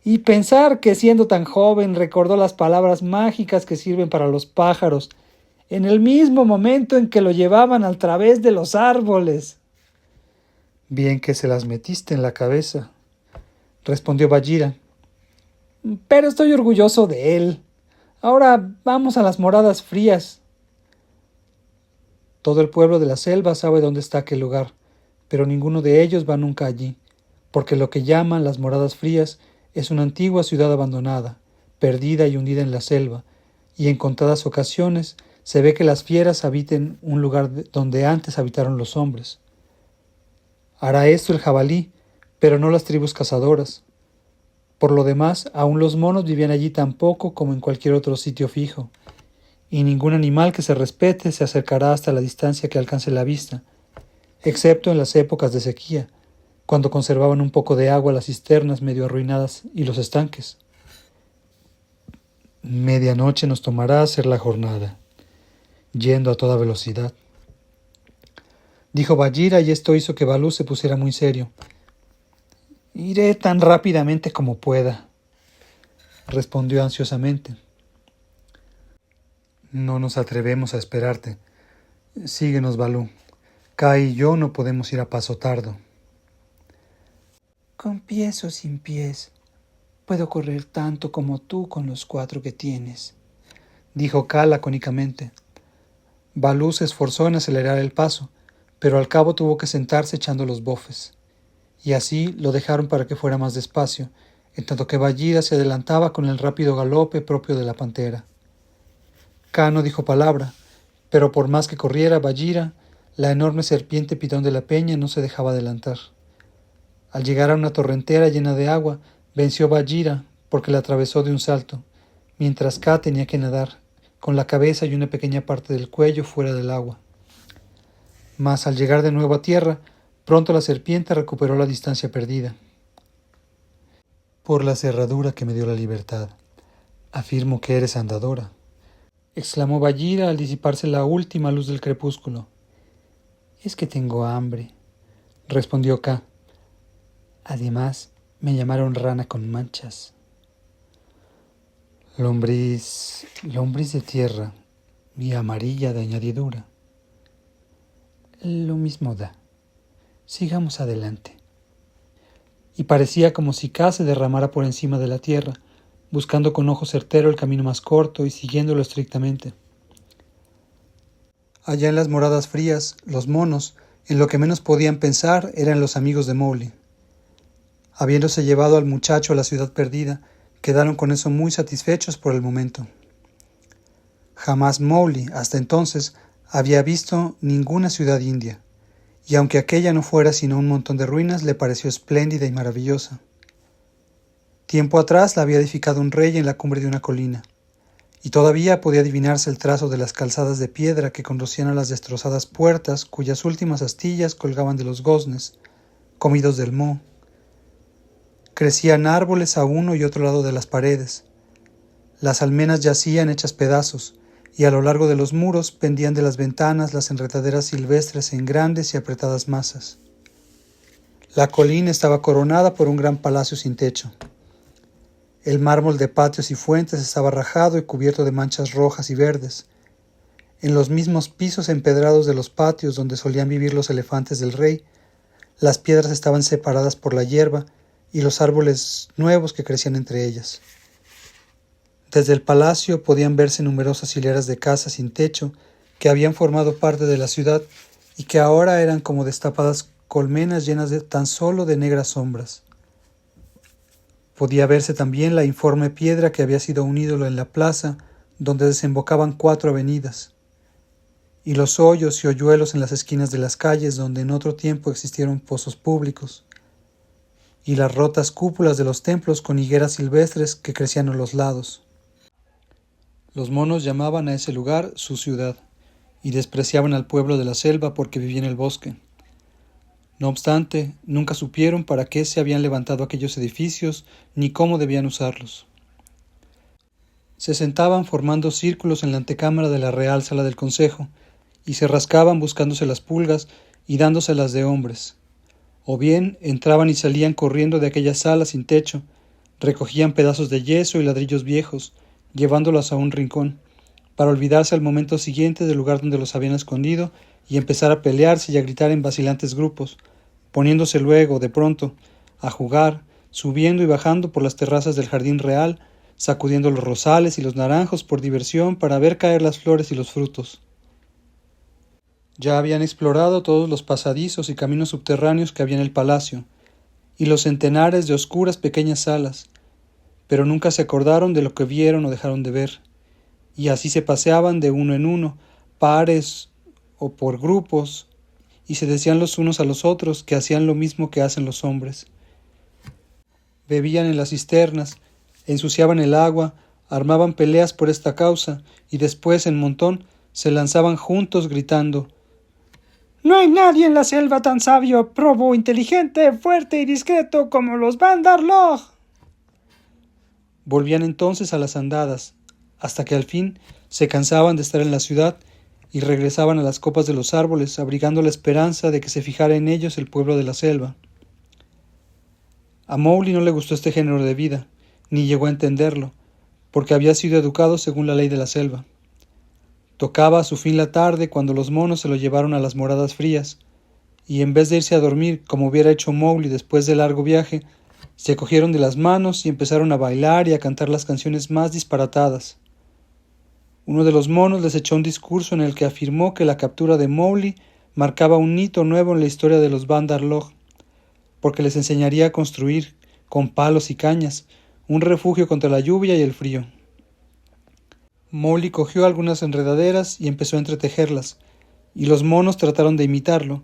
Y pensar que siendo tan joven recordó las palabras mágicas que sirven para los pájaros, en el mismo momento en que lo llevaban al través de los árboles. Bien que se las metiste en la cabeza, respondió Bagheera. Pero estoy orgulloso de él. Ahora vamos a las moradas frías. Todo el pueblo de la selva sabe dónde está aquel lugar, pero ninguno de ellos va nunca allí, porque lo que llaman las moradas frías es una antigua ciudad abandonada, perdida y hundida en la selva, y en contadas ocasiones se ve que las fieras habiten un lugar donde antes habitaron los hombres. Hará esto el jabalí, pero no las tribus cazadoras. Por lo demás, aún los monos vivían allí tan poco como en cualquier otro sitio fijo, y ningún animal que se respete se acercará hasta la distancia que alcance la vista, excepto en las épocas de sequía, cuando conservaban un poco de agua las cisternas medio arruinadas y los estanques. Medianoche nos tomará hacer la jornada, yendo a toda velocidad, dijo Bagheera, y esto hizo que Balú se pusiera muy serio. Iré tan rápidamente como pueda, respondió ansiosamente. No nos atrevemos a esperarte. Síguenos, Balú. Kai y yo no podemos ir a paso tardo. Con pies o sin pies, puedo correr tanto como tú con los 4 que tienes, dijo Ka lacónicamente. Balú se esforzó en acelerar el paso, pero al cabo tuvo que sentarse echando los bofes. Y así lo dejaron para que fuera más despacio, en tanto que Bagheera se adelantaba con el rápido galope propio de la pantera. Ka no dijo palabra, pero por más que corriera Bagheera, la enorme serpiente pitón de la peña no se dejaba adelantar. Al llegar a una torrentera llena de agua, venció Bagheera porque la atravesó de un salto, mientras Ka tenía que nadar, con la cabeza y una pequeña parte del cuello fuera del agua. Mas al llegar de nuevo a tierra, pronto la serpiente recuperó la distancia perdida. Por la cerradura que me dio la libertad, afirmo que eres andadora, exclamó Bagheera al disiparse la última luz del crepúsculo. Es que tengo hambre, respondió Ka. Además, me llamaron rana con manchas. Lombriz de tierra y amarilla de añadidura. Lo mismo da. Sigamos adelante. Y parecía como si Ka se derramara por encima de la tierra, buscando con ojo certero el camino más corto y siguiéndolo estrictamente. Allá en las moradas frías, los monos, en lo que menos podían pensar, eran los amigos de Mowgli. Habiéndose llevado al muchacho a la ciudad perdida, quedaron con eso muy satisfechos por el momento. Jamás Mowgli, hasta entonces, había visto ninguna ciudad india, y aunque aquella no fuera sino un montón de ruinas, le pareció espléndida y maravillosa. Tiempo atrás la había edificado un rey en la cumbre de una colina, y todavía podía adivinarse el trazo de las calzadas de piedra que conducían a las destrozadas puertas cuyas últimas astillas colgaban de los goznes, comidos del moho. Crecían árboles a uno y otro lado de las paredes. Las almenas yacían hechas pedazos, y a lo largo de los muros pendían de las ventanas las enredaderas silvestres en grandes y apretadas masas. La colina estaba coronada por un gran palacio sin techo. El mármol de patios y fuentes estaba rajado y cubierto de manchas rojas y verdes. En los mismos pisos empedrados de los patios donde solían vivir los elefantes del rey, las piedras estaban separadas por la hierba y los árboles nuevos que crecían entre ellas. Desde el palacio podían verse numerosas hileras de casas sin techo que habían formado parte de la ciudad y que ahora eran como destapadas colmenas llenas tan solo de negras sombras. Podía verse también la informe piedra que había sido un ídolo en la plaza donde desembocaban 4 avenidas, y los hoyos y hoyuelos en las esquinas de las calles donde en otro tiempo existieron pozos públicos, y las rotas cúpulas de los templos con higueras silvestres que crecían a los lados. Los monos llamaban a ese lugar su ciudad, y despreciaban al pueblo de la selva porque vivía en el bosque. No obstante, nunca supieron para qué se habían levantado aquellos edificios ni cómo debían usarlos. Se sentaban formando círculos en la antecámara de la Real Sala del Consejo, y se rascaban buscándose las pulgas y dándoselas de hombres. O bien entraban y salían corriendo de aquella sala sin techo, recogían pedazos de yeso y ladrillos viejos, llevándolos a un rincón, para olvidarse al momento siguiente del lugar donde los habían escondido y empezar a pelearse y a gritar en vacilantes grupos, poniéndose luego, de pronto, a jugar, subiendo y bajando por las terrazas del jardín real, sacudiendo los rosales y los naranjos por diversión para ver caer las flores y los frutos. Ya habían explorado todos los pasadizos y caminos subterráneos que había en el palacio, y los centenares de oscuras pequeñas salas, pero nunca se acordaron de lo que vieron o dejaron de ver, y así se paseaban de uno en uno, pares o por grupos, y se decían los unos a los otros que hacían lo mismo que hacen los hombres. Bebían en las cisternas, ensuciaban el agua, armaban peleas por esta causa, y después, en montón, se lanzaban juntos gritando: «No hay nadie en la selva tan sabio, probo, inteligente, fuerte y discreto como los Bandar Log». Volvían entonces a las andadas, hasta que al fin se cansaban de estar en la ciudad y regresaban a las copas de los árboles, abrigando la esperanza de que se fijara en ellos el pueblo de la selva. A Mowgli no le gustó este género de vida, ni llegó a entenderlo, porque había sido educado según la ley de la selva. Tocaba a su fin la tarde cuando los monos se lo llevaron a las moradas frías, y en vez de irse a dormir como hubiera hecho Mowgli después del largo viaje, se cogieron de las manos y empezaron a bailar y a cantar las canciones más disparatadas. Uno de los monos les echó un discurso en el que afirmó que la captura de Mowgli marcaba un hito nuevo en la historia de los Bandar Log, porque les enseñaría a construir, con palos y cañas, un refugio contra la lluvia y el frío. Mowgli cogió algunas enredaderas y empezó a entretejerlas, y los monos trataron de imitarlo,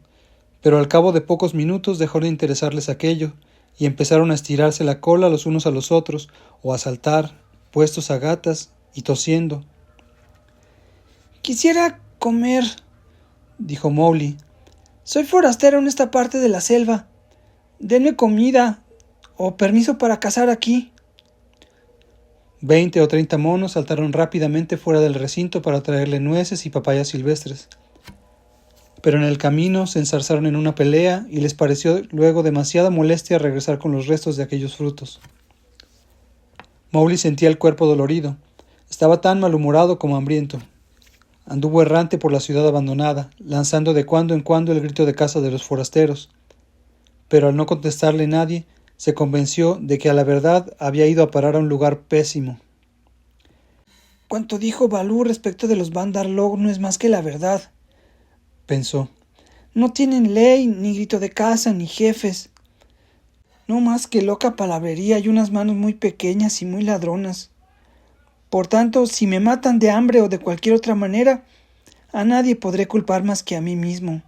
pero al cabo de pocos minutos dejó de interesarles aquello, y empezaron a estirarse la cola los unos a los otros, o a saltar, puestos a gatas y tosiendo. Quisiera comer, dijo Mowgli. Soy forastero en esta parte de la selva. Denme comida o permiso para cazar aquí. 20 o 30 monos saltaron rápidamente fuera del recinto para traerle nueces y papayas silvestres. Pero en el camino se enzarzaron en una pelea y les pareció luego demasiada molestia regresar con los restos de aquellos frutos. Mowgli sentía el cuerpo dolorido. Estaba tan malhumorado como hambriento. Anduvo errante por la ciudad abandonada, lanzando de cuando en cuando el grito de caza de los forasteros. Pero al no contestarle nadie, se convenció de que a la verdad había ido a parar a un lugar pésimo. Cuanto dijo Baloo respecto de los Bandar Log no es más que la verdad, pensó. No tienen ley, ni grito de caza, ni jefes. No más que loca palabrería y unas manos muy pequeñas y muy ladronas. Por tanto, si me matan de hambre o de cualquier otra manera, a nadie podré culpar más que a mí mismo.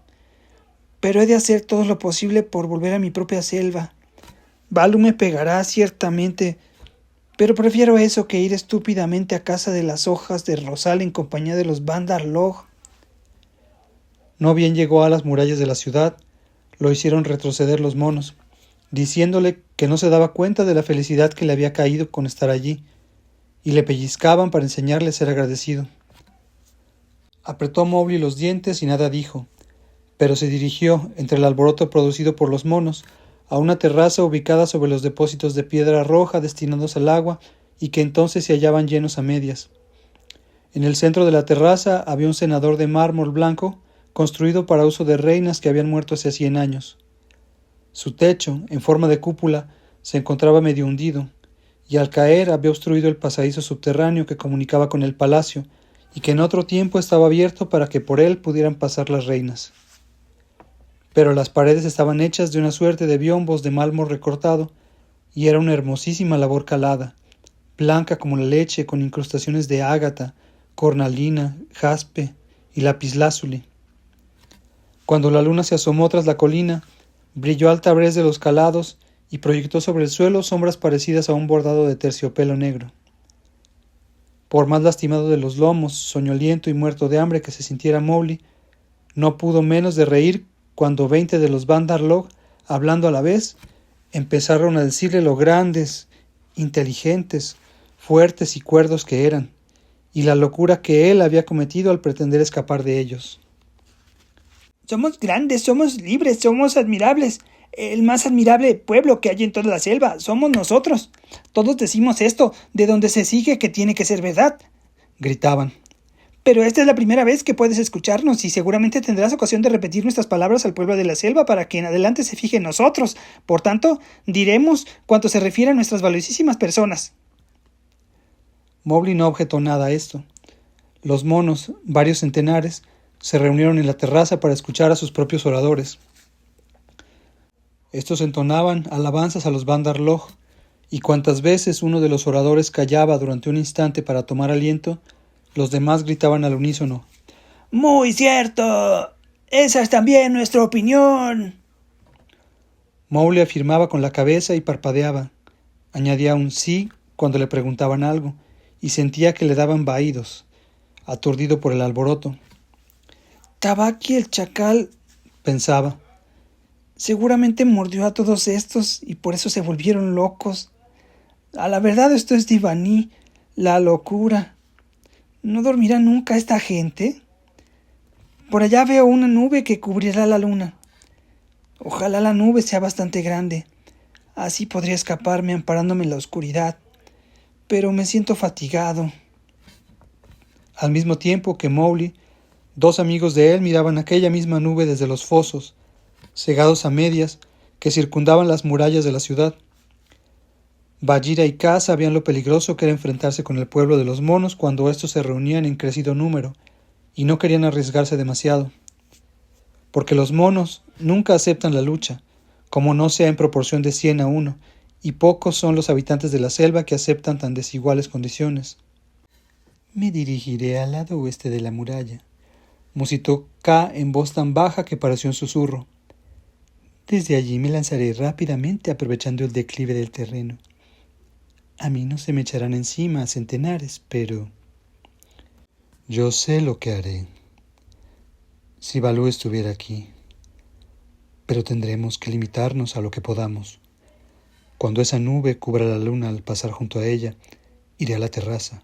Pero he de hacer todo lo posible por volver a mi propia selva. Baloo me pegará, ciertamente, pero prefiero eso que ir estúpidamente a casa de las hojas de rosal en compañía de los Bandar Log. No bien llegó a las murallas de la ciudad, lo hicieron retroceder los monos, diciéndole que no se daba cuenta de la felicidad que le había caído con estar allí, y le pellizcaban para enseñarle a ser agradecido. Apretó Mowgli los dientes y nada dijo, pero se dirigió, entre el alboroto producido por los monos, a una terraza ubicada sobre los depósitos de piedra roja destinados al agua y que entonces se hallaban llenos a medias. En el centro de la terraza había un cenador de mármol blanco construido para uso de reinas que habían muerto hace 100 años. Su techo, en forma de cúpula, se encontraba medio hundido, y al caer había obstruido el pasadizo subterráneo que comunicaba con el palacio, y que en otro tiempo estaba abierto para que por él pudieran pasar las reinas. Pero las paredes estaban hechas de una suerte de biombos de mármol recortado, y era una hermosísima labor calada, blanca como la leche, con incrustaciones de ágata, cornalina, jaspe y lapislázuli. Cuando la luna se asomó tras la colina, brilló al tabrez de los calados y proyectó sobre el suelo sombras parecidas a un bordado de terciopelo negro. Por más lastimado de los lomos, soñoliento y muerto de hambre que se sintiera Mowgli, no pudo menos de reír cuando 20 de los Bandar Log, hablando a la vez, empezaron a decirle lo grandes, inteligentes, fuertes y cuerdos que eran, y la locura que él había cometido al pretender escapar de ellos. Somos grandes, somos libres, somos admirables. El más admirable pueblo que hay en toda la selva, somos nosotros. Todos decimos esto, de donde se sigue que tiene que ser verdad, gritaban. Pero esta es la primera vez que puedes escucharnos y seguramente tendrás ocasión de repetir nuestras palabras al pueblo de la selva para que en adelante se fije en nosotros. Por tanto, diremos cuanto se refiere a nuestras valiosísimas personas. Mowgli no objetó nada a esto. Los monos, varios centenares, se reunieron en la terraza para escuchar a sus propios oradores. Estos entonaban alabanzas a los Bandar Log, y cuantas veces uno de los oradores callaba durante un instante para tomar aliento, los demás gritaban al unísono: ¡Muy cierto! ¡Esa es también nuestra opinión! Mowgli afirmaba con la cabeza y parpadeaba. Añadía un sí cuando le preguntaban algo, y sentía que le daban vaídos, aturdido por el alboroto. Tabaqui el chacal, pensaba, seguramente mordió a todos estos y por eso se volvieron locos. A la verdad esto es Divaní, la locura. ¿No dormirá nunca esta gente? Por allá veo una nube que cubrirá la luna. Ojalá la nube sea bastante grande. Así podría escaparme amparándome en la oscuridad. Pero me siento fatigado. Al mismo tiempo que Mowgli, dos amigos de él miraban aquella misma nube desde los fosos, cegados a medias, que circundaban las murallas de la ciudad. Bagheera y Kaa sabían lo peligroso que era enfrentarse con el pueblo de los monos cuando estos se reunían en crecido número, y no querían arriesgarse demasiado. Porque los monos nunca aceptan la lucha, como no sea en proporción de 100 a 1, y pocos son los habitantes de la selva que aceptan tan desiguales condiciones. Me dirigiré al lado oeste de la muralla, musitó Kaa en voz tan baja que pareció un susurro. Desde allí me lanzaré rápidamente aprovechando el declive del terreno. A mí no se me echarán encima a centenares, pero... Yo sé lo que haré. Si Baloo estuviera aquí. Pero tendremos que limitarnos a lo que podamos. Cuando esa nube cubra la luna al pasar junto a ella, iré a la terraza.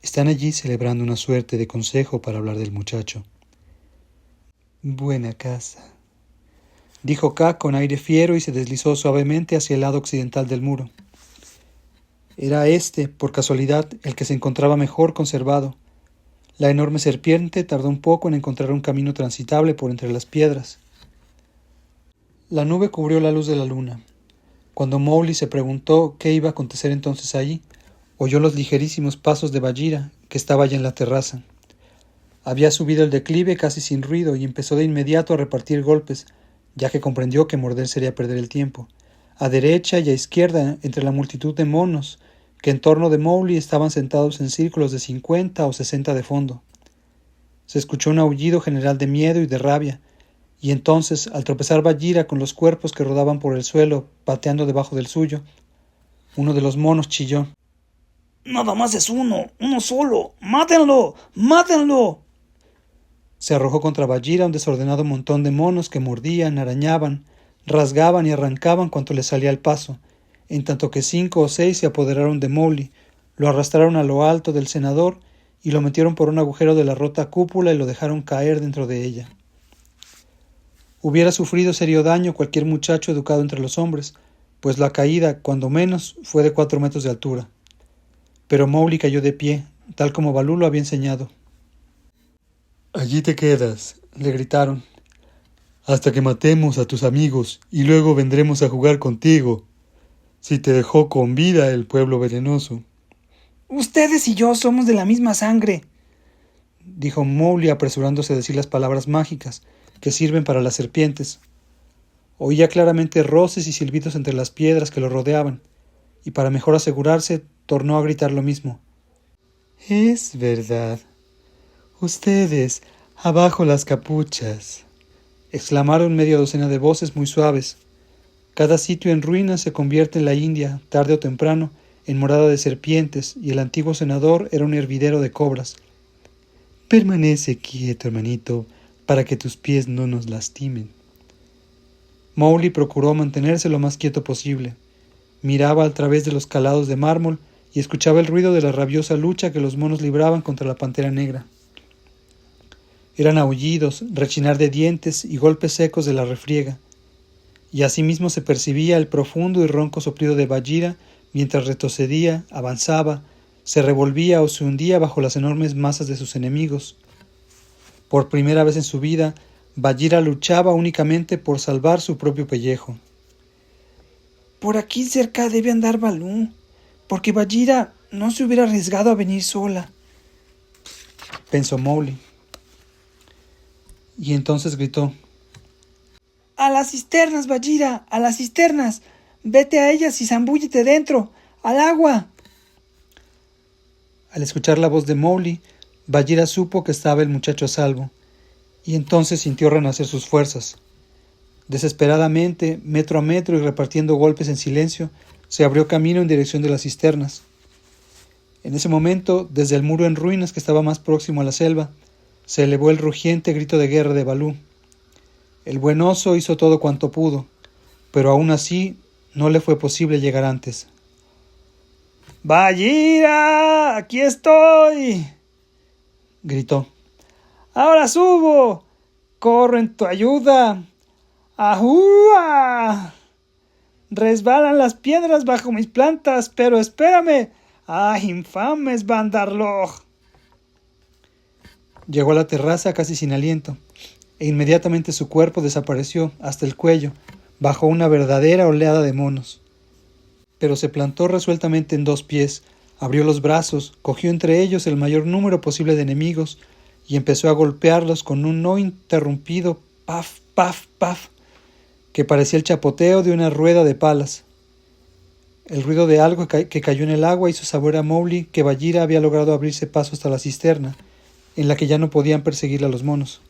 Están allí celebrando una suerte de consejo para hablar del muchacho. Buena casa, dijo Kaa con aire fiero y se deslizó suavemente hacia el lado occidental del muro. Era este, por casualidad, el que se encontraba mejor conservado. La enorme serpiente tardó un poco en encontrar un camino transitable por entre las piedras. La nube cubrió la luz de la luna. Cuando Mowgli se preguntó qué iba a acontecer entonces allí, oyó los ligerísimos pasos de Bagheera, que estaba ya en la terraza. Había subido el declive casi sin ruido y empezó de inmediato a repartir golpes, ya que comprendió que morder sería perder el tiempo, a derecha y a izquierda entre la multitud de monos que en torno de Mowgli estaban sentados en círculos de 50 o 60 de fondo. Se escuchó un aullido general de miedo y de rabia, y entonces, al tropezar Bagheera con los cuerpos que rodaban por el suelo, pateando debajo del suyo, uno de los monos chilló. Nada más es uno solo. ¡Mátenlo! ¡Mátenlo! Se arrojó contra Bagheera un desordenado montón de monos que mordían, arañaban, rasgaban y arrancaban cuanto les salía al paso, en tanto que 5 o 6 se apoderaron de Mowgli, lo arrastraron a lo alto del cenador y lo metieron por un agujero de la rota cúpula y lo dejaron caer dentro de ella. Hubiera sufrido serio daño cualquier muchacho educado entre los hombres, pues la caída, cuando menos, fue de 4 metros de altura. Pero Mowgli cayó de pie, tal como Baloo lo había enseñado. «Allí te quedas», le gritaron, «hasta que matemos a tus amigos y luego vendremos a jugar contigo, si te dejó con vida el pueblo venenoso». «Ustedes y yo somos de la misma sangre», dijo Mowgli apresurándose a decir las palabras mágicas que sirven para las serpientes. Oía claramente roces y silbidos entre las piedras que lo rodeaban, y para mejor asegurarse, tornó a gritar lo mismo. «Es verdad. Ustedes, abajo las capuchas», exclamaron media docena de voces muy suaves. Cada sitio en ruinas se convierte en la India, tarde o temprano, en morada de serpientes, y el antiguo senador era un hervidero de cobras. «Permanece quieto, hermanito, para que tus pies no nos lastimen». Mowgli procuró mantenerse lo más quieto posible. Miraba a través de los calados de mármol y escuchaba el ruido de la rabiosa lucha que los monos libraban contra la pantera negra. Eran aullidos, rechinar de dientes y golpes secos de la refriega, y asimismo se percibía el profundo y ronco soplido de Bagheera mientras retrocedía, avanzaba, se revolvía o se hundía bajo las enormes masas de sus enemigos. Por primera vez en su vida, Bagheera luchaba únicamente por salvar su propio pellejo. «Por aquí cerca debe andar Baloo, porque Bagheera no se hubiera arriesgado a venir sola», pensó Mowgli. Y entonces gritó. «¡A las cisternas, Bagheera! ¡A las cisternas! ¡Vete a ellas y zambúllete dentro! ¡Al agua!». Al escuchar la voz de Mowgli, Bagheera supo que estaba el muchacho a salvo, y entonces sintió renacer sus fuerzas. Desesperadamente, metro a metro y repartiendo golpes en silencio, se abrió camino en dirección de las cisternas. En ese momento, desde el muro en ruinas que estaba más próximo a la selva, se elevó el rugiente grito de guerra de Baloo. El buen oso hizo todo cuanto pudo, pero aún así no le fue posible llegar antes. «¡Bagheera! ¡Aquí estoy!», gritó. «¡Ahora subo! ¡Corro en tu ayuda! ¡Ajúa! Resbalan las piedras bajo mis plantas, pero espérame. ¡Ah, infames Bandarloj!». Llegó a la terraza casi sin aliento, e inmediatamente su cuerpo desapareció hasta el cuello, bajo una verdadera oleada de monos. Pero se plantó resueltamente en 2 pies, abrió los brazos, cogió entre ellos el mayor número posible de enemigos y empezó a golpearlos con un no interrumpido paf, paf, paf, que parecía el chapoteo de una rueda de palas. El ruido de algo que cayó en el agua hizo saber a Mowgli que Bagheera había logrado abrirse paso hasta la cisterna, en la que ya no podían perseguirle a los monos.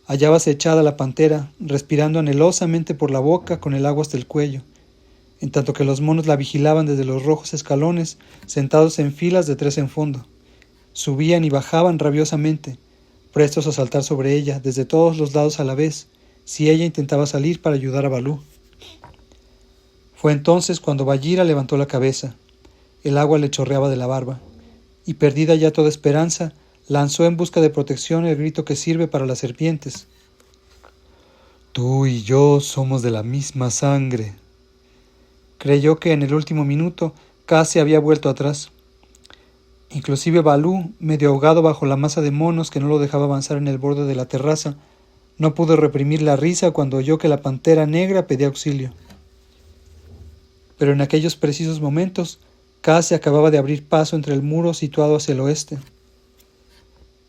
Hallábase echada la pantera, respirando anhelosamente por la boca con el agua hasta el cuello, en tanto que los monos la vigilaban desde los rojos escalones, sentados en filas de 3 en fondo. Subían y bajaban rabiosamente, prestos a saltar sobre ella desde todos los lados a la vez, si ella intentaba salir para ayudar a Baloo. Fue entonces cuando Bagheera levantó la cabeza. El agua le chorreaba de la barba, y perdida ya toda esperanza, lanzó en busca de protección el grito que sirve para las serpientes. «Tú y yo somos de la misma sangre». Creyó que en el último minuto Kaa se había vuelto atrás. Inclusive Baloo, medio ahogado bajo la masa de monos que no lo dejaba avanzar en el borde de la terraza, no pudo reprimir la risa cuando oyó que la pantera negra pedía auxilio. Pero en aquellos precisos momentos, Kaa se acababa de abrir paso entre el muro situado hacia el oeste.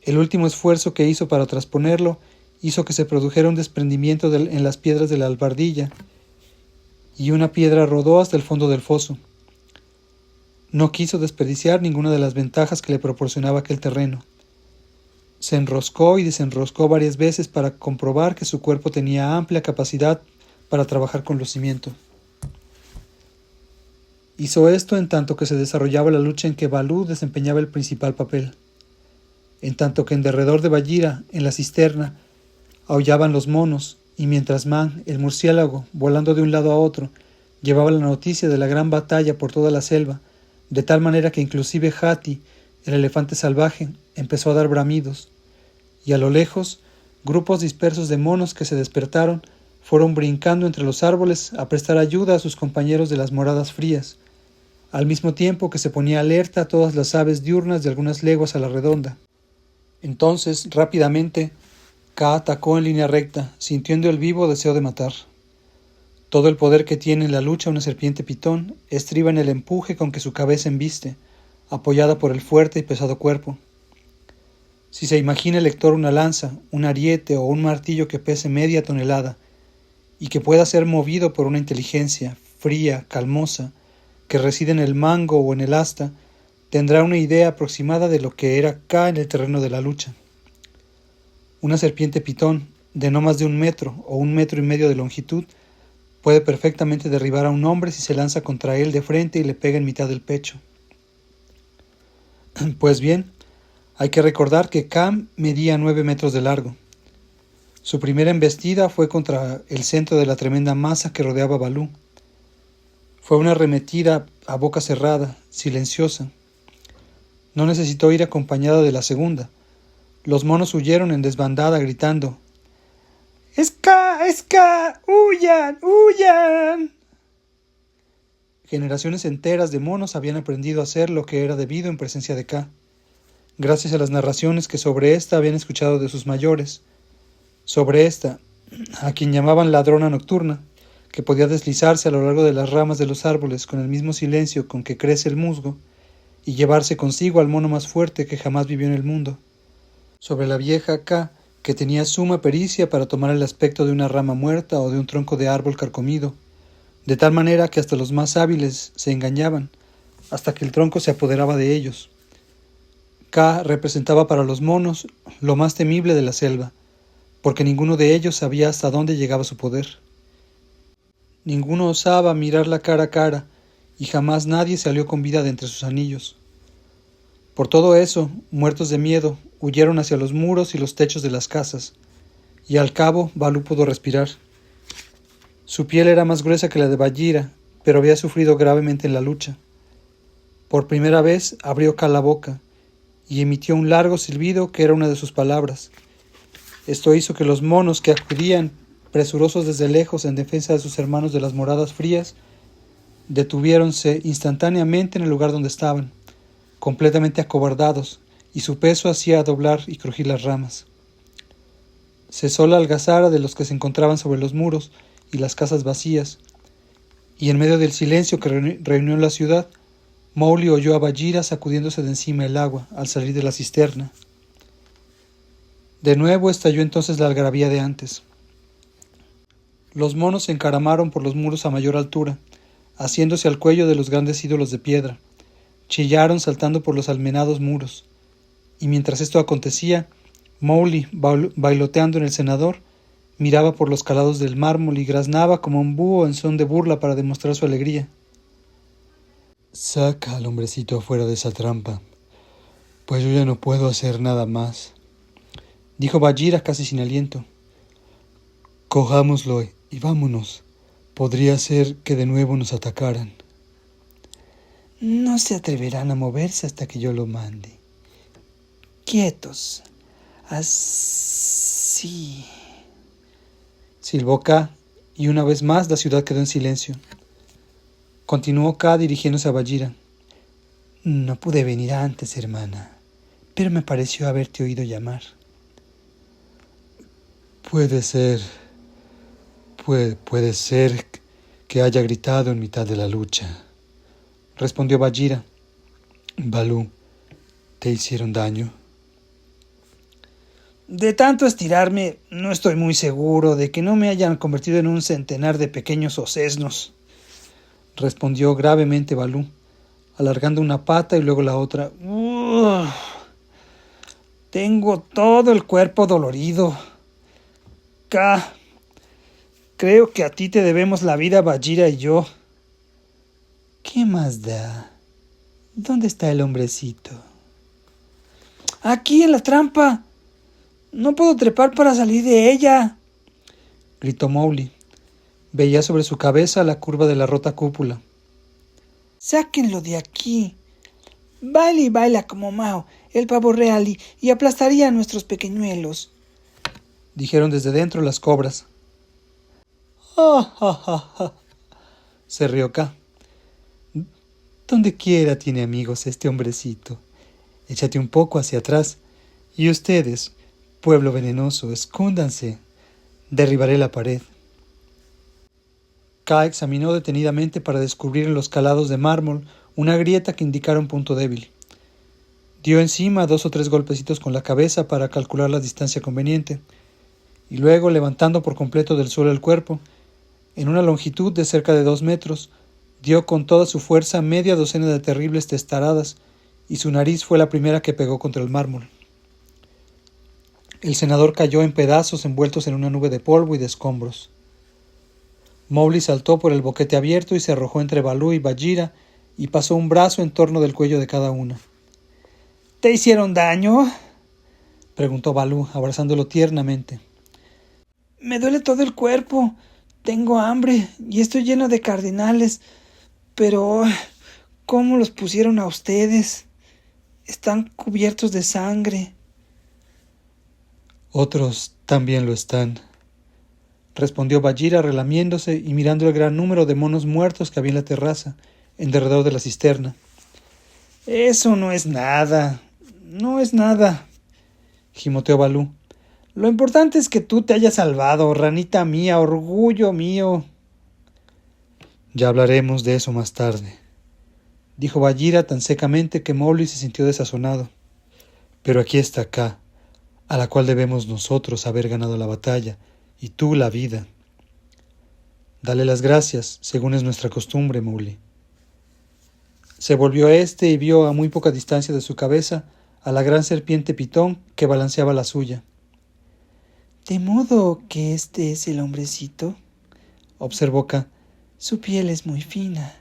El último esfuerzo que hizo para trasponerlo hizo que se produjera un desprendimiento en las piedras de la albardilla, y una piedra rodó hasta el fondo del foso. No quiso desperdiciar ninguna de las ventajas que le proporcionaba aquel terreno. Se enroscó y desenroscó varias veces para comprobar que su cuerpo tenía amplia capacidad para trabajar con los cimientos. Hizo esto en tanto que se desarrollaba la lucha en que Baloo desempeñaba el principal papel. En tanto que en derredor de Bagheera, en la cisterna, aullaban los monos, y mientras Man, el murciélago, volando de un lado a otro, llevaba la noticia de la gran batalla por toda la selva, de tal manera que inclusive Hati, el elefante salvaje, empezó a dar bramidos, y a lo lejos, grupos dispersos de monos que se despertaron fueron brincando entre los árboles a prestar ayuda a sus compañeros de las moradas frías, al mismo tiempo que se ponía alerta a todas las aves diurnas de algunas leguas a la redonda. Entonces, rápidamente, Kaa atacó en línea recta, sintiendo el vivo deseo de matar. Todo el poder que tiene en la lucha una serpiente pitón estriba en el empuje con que su cabeza embiste, apoyada por el fuerte y pesado cuerpo. Si se imagina el lector una lanza, un ariete o un martillo que pese media tonelada, y que pueda ser movido por una inteligencia fría, calmosa, que reside en el mango o en el asta, tendrá una idea aproximada de lo que era Kaa en el terreno de la lucha. Una serpiente pitón, de no más de 1 metro o 1,5 metros de longitud, puede perfectamente derribar a un hombre si se lanza contra él de frente y le pega en mitad del pecho. Pues bien, hay que recordar que Kaa medía 9 metros de largo. Su primera embestida fue contra el centro de la tremenda masa que rodeaba a Baloo. Fue una arremetida a boca cerrada, silenciosa. No necesitó ir acompañada de la segunda. Los monos huyeron en desbandada gritando: ¡Ska! ¡Ska! ¡Huyan! ¡Huyan! Generaciones enteras de monos habían aprendido a hacer lo que era debido en presencia de Kaa, gracias a las narraciones que sobre ésta habían escuchado de sus mayores. Sobre ésta, a quien llamaban ladrona nocturna, que podía deslizarse a lo largo de las ramas de los árboles con el mismo silencio con que crece el musgo, y llevarse consigo al mono más fuerte que jamás vivió en el mundo. Sobre la vieja Kaa, que tenía suma pericia para tomar el aspecto de una rama muerta o de un tronco de árbol carcomido, de tal manera que hasta los más hábiles se engañaban, hasta que el tronco se apoderaba de ellos. Kaa representaba para los monos lo más temible de la selva, porque ninguno de ellos sabía hasta dónde llegaba su poder. Ninguno osaba mirarla cara a cara, y jamás nadie salió con vida de entre sus anillos. Por todo eso, muertos de miedo, huyeron hacia los muros y los techos de las casas, y al cabo Baloo pudo respirar. Su piel era más gruesa que la de Bagheera, pero había sufrido gravemente en la lucha. Por primera vez abrió Kaa la boca, y emitió un largo silbido que era una de sus palabras. Esto hizo que los monos que acudían presurosos desde lejos en defensa de sus hermanos de las moradas frías, detuviéronse instantáneamente en el lugar donde estaban, completamente acobardados y su peso hacía doblar y crujir las ramas. Cesó la algazara de los que se encontraban sobre los muros y las casas vacías, y en medio del silencio que reunió en la ciudad, Mowgli oyó a Bagheera sacudiéndose de encima el agua al salir de la cisterna. De nuevo estalló entonces la algarabía de antes. Los monos se encaramaron por los muros a mayor altura, haciéndose al cuello de los grandes ídolos de piedra. Chillaron saltando por los almenados muros. Y mientras esto acontecía, Mowgli, bailoteando en el cenador, miraba por los calados del mármol y graznaba como un búho en son de burla para demostrar su alegría. «Saca al hombrecito afuera de esa trampa, pues yo ya no puedo hacer nada más», dijo Bagheera casi sin aliento. «Cojámoslo y vámonos. Podría ser que de nuevo nos atacaran». «No se atreverán a moverse hasta que yo lo mande. Quietos. Así», silbó Kaa, y una vez más la ciudad quedó en silencio. Continuó Kaa dirigiéndose a Bagheera. «No pude venir antes, hermana, pero me pareció haberte oído llamar». Puede ser que haya gritado en mitad de la lucha», respondió Bagheera. «Baloo, ¿te hicieron daño?» «De tanto estirarme, no estoy muy seguro de que no me hayan convertido en un centenar de pequeños osesnos», respondió gravemente Baloo, alargando una pata y luego la otra. «Tengo todo el cuerpo dolorido. Kaa, creo que a ti te debemos la vida, Bagheera y yo». «¿Qué más da? ¿Dónde está el hombrecito?» «Aquí en la trampa. No puedo trepar para salir de ella», gritó Mowgli. Veía sobre su cabeza la curva de la rota cúpula. «Sáquenlo de aquí. Baila y baila como Mao, el pavo real, y aplastaría a nuestros pequeñuelos», dijeron desde dentro las cobras. «Ja, ja, ja, ja», se rió Kaa. «Donde quiera tiene amigos este hombrecito. Échate un poco hacia atrás. Y ustedes, pueblo venenoso, escóndanse. Derribaré la pared». Kaa examinó detenidamente para descubrir en los calados de mármol una grieta que indicara un punto débil. Dio encima 2 o 3 golpecitos con la cabeza para calcular la distancia conveniente, y luego, levantando por completo del suelo el cuerpo, en una longitud de cerca de 2 metros, dio con toda su fuerza media docena de terribles testaradas, y su nariz fue la primera que pegó contra el mármol. El senador cayó en pedazos envueltos en una nube de polvo y de escombros. Mowgli saltó por el boquete abierto y se arrojó entre Baloo y Bagheera y pasó un brazo en torno del cuello de cada uno. «¿Te hicieron daño?», preguntó Baloo, abrazándolo tiernamente. «Me duele todo el cuerpo. Tengo hambre y estoy lleno de cardenales. Pero, ¿cómo los pusieron a ustedes? Están cubiertos de sangre». «Otros también lo están», respondió Bagheera relamiéndose y mirando el gran número de monos muertos que había en la terraza, en derredor de la cisterna. «Eso no es nada, gimoteó Baloo. «Lo importante es que tú te hayas salvado, ranita mía, orgullo mío». «Ya hablaremos de eso más tarde», dijo Bagheera tan secamente que Mowgli se sintió desazonado. «Pero aquí está Kaa, a la cual debemos nosotros haber ganado la batalla, y tú la vida. Dale las gracias, según es nuestra costumbre, Mowgli». Se volvió y vio a muy poca distancia de su cabeza a la gran serpiente pitón que balanceaba la suya. «¿De modo que este es el hombrecito?», observó Kaa. «Su piel es muy fina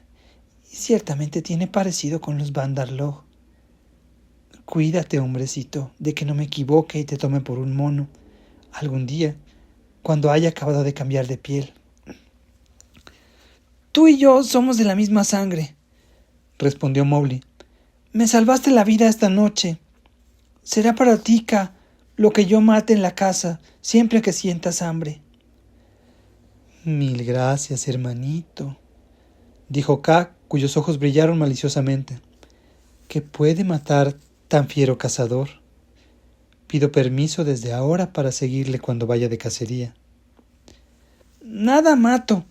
y ciertamente tiene parecido con los Bandarloj. Cuídate, hombrecito, de que no me equivoque y te tome por un mono algún día, cuando haya acabado de cambiar de piel». «Tú y yo somos de la misma sangre», respondió Mowgli. «Me salvaste la vida esta noche. Será para ti, Kaa, lo que yo mate en la casa siempre que sientas hambre». «Mil gracias, hermanito», dijo Kaa, cuyos ojos brillaron maliciosamente. «¿Qué puede matar tan fiero cazador. Pido permiso desde ahora para seguirle cuando vaya de cacería. Nada mato.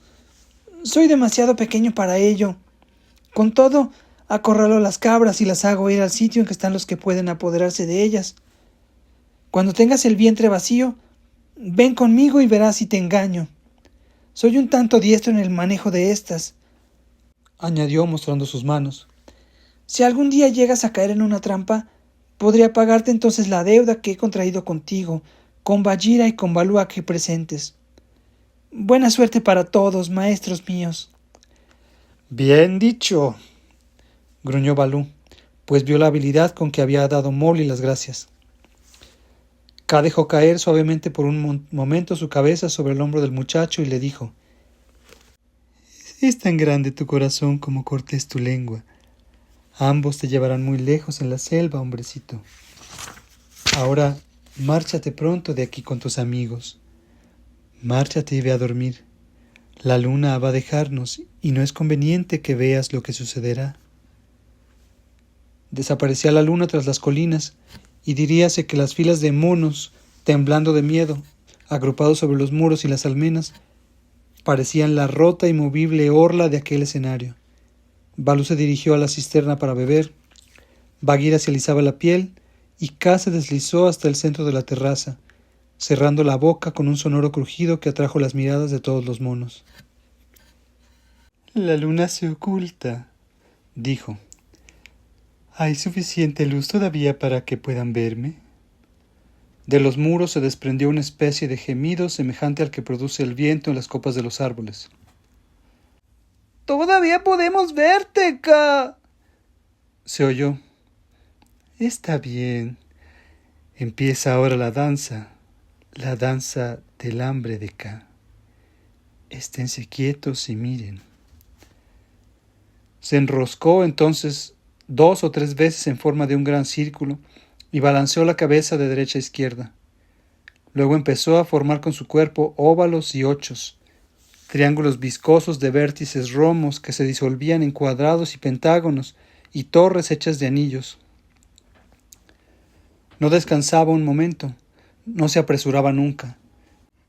Soy demasiado pequeño para ello. Con todo, acorralo las cabras y las hago ir al sitio en que están los que pueden apoderarse de ellas. Cuando tengas el vientre vacío, ven conmigo y verás si te engaño. Soy un tanto diestro en el manejo de estas, añadió mostrando sus manos. Si algún día llegas a caer en una trampa, podría pagarte entonces la deuda que he contraído contigo, con Bagheera y con Baloo aquí presentes. Buena suerte para todos, maestros míos. Bien dicho, gruñó Baloo, pues vio la habilidad con que había dado Mowgli las gracias. Kaa dejó caer suavemente por un momento su cabeza sobre el hombro del muchacho y le dijo: «Es tan grande tu corazón como corta es tu lengua. Ambos te llevarán muy lejos en la selva, hombrecito. Ahora, márchate pronto de aquí con tus amigos. Márchate y ve a dormir. La luna va a dejarnos y no es conveniente que veas lo que sucederá». Desaparecía la luna tras las colinas y diríase que las filas de monos, temblando de miedo, agrupados sobre los muros y las almenas, parecían la rota y movible orla de aquel escenario. Baloo se dirigió a la cisterna para beber, Bagheera se alisaba la piel y Kaa se deslizó hasta el centro de la terraza, cerrando la boca con un sonoro crujido que atrajo las miradas de todos los monos. «La luna se oculta», dijo. «¿Hay suficiente luz todavía para que puedan verme?» De los muros se desprendió una especie de gemido semejante al que produce el viento en las copas de los árboles. «Todavía podemos verte, Kaa», se oyó. «Está bien. Empieza ahora la danza del hambre de Kaa. Esténse quietos y miren». Se enroscó entonces 2 o 3 veces en forma de un gran círculo y balanceó la cabeza de derecha a izquierda. Luego empezó a formar con su cuerpo óvalos y ochos, triángulos viscosos de vértices romos que se disolvían en cuadrados y pentágonos y torres hechas de anillos. No descansaba un momento, no se apresuraba nunca.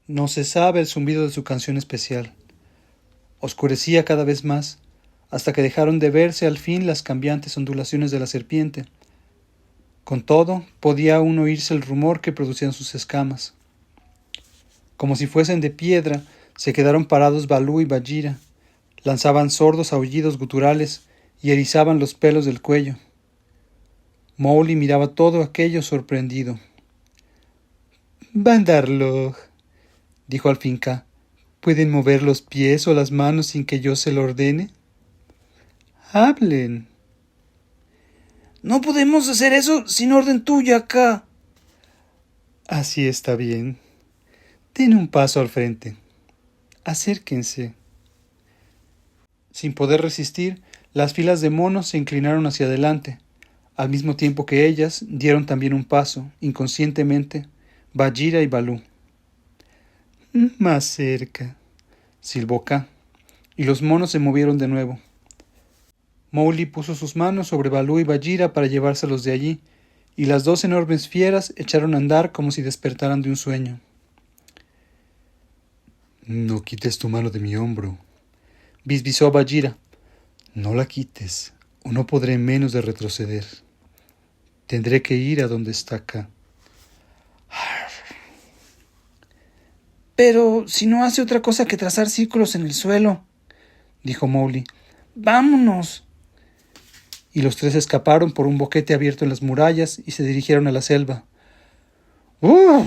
No cesaba el zumbido de su canción especial. Oscurecía cada vez más, hasta que dejaron de verse al fin las cambiantes ondulaciones de la serpiente. Con todo, podía aún oírse el rumor que producían sus escamas. Como si fuesen de piedra, se quedaron parados Baloo y Bagheera, lanzaban sordos aullidos guturales y erizaban los pelos del cuello. Mowgli miraba todo aquello sorprendido. «Bandar-log», dijo al fin Kaa, «¿pueden mover los pies o las manos sin que yo se lo ordene? Hablen». «No podemos hacer eso sin orden tuya, Kaa». «Así está bien. Den un paso al frente. Acérquense». Sin poder resistir, las filas de monos se inclinaron hacia adelante. Al mismo tiempo que ellas, dieron también un paso, inconscientemente, Bagheera y Baloo. «Más cerca», silbó Kaa, y los monos se movieron de nuevo. Mowgli puso sus manos sobre Baloo y Bagheera para llevárselos de allí, y las 2 enormes fieras echaron a andar como si despertaran de un sueño. «No quites tu mano de mi hombro», bisbizó Bagheera. «No la quites, o no podré menos de retroceder. Tendré que ir a donde está Kaa». «Pero si no hace otra cosa que trazar círculos en el suelo», dijo Mowgli. «Vámonos». Y los 3 escaparon por un boquete abierto en las murallas y se dirigieron a la selva. «¡Uf!»,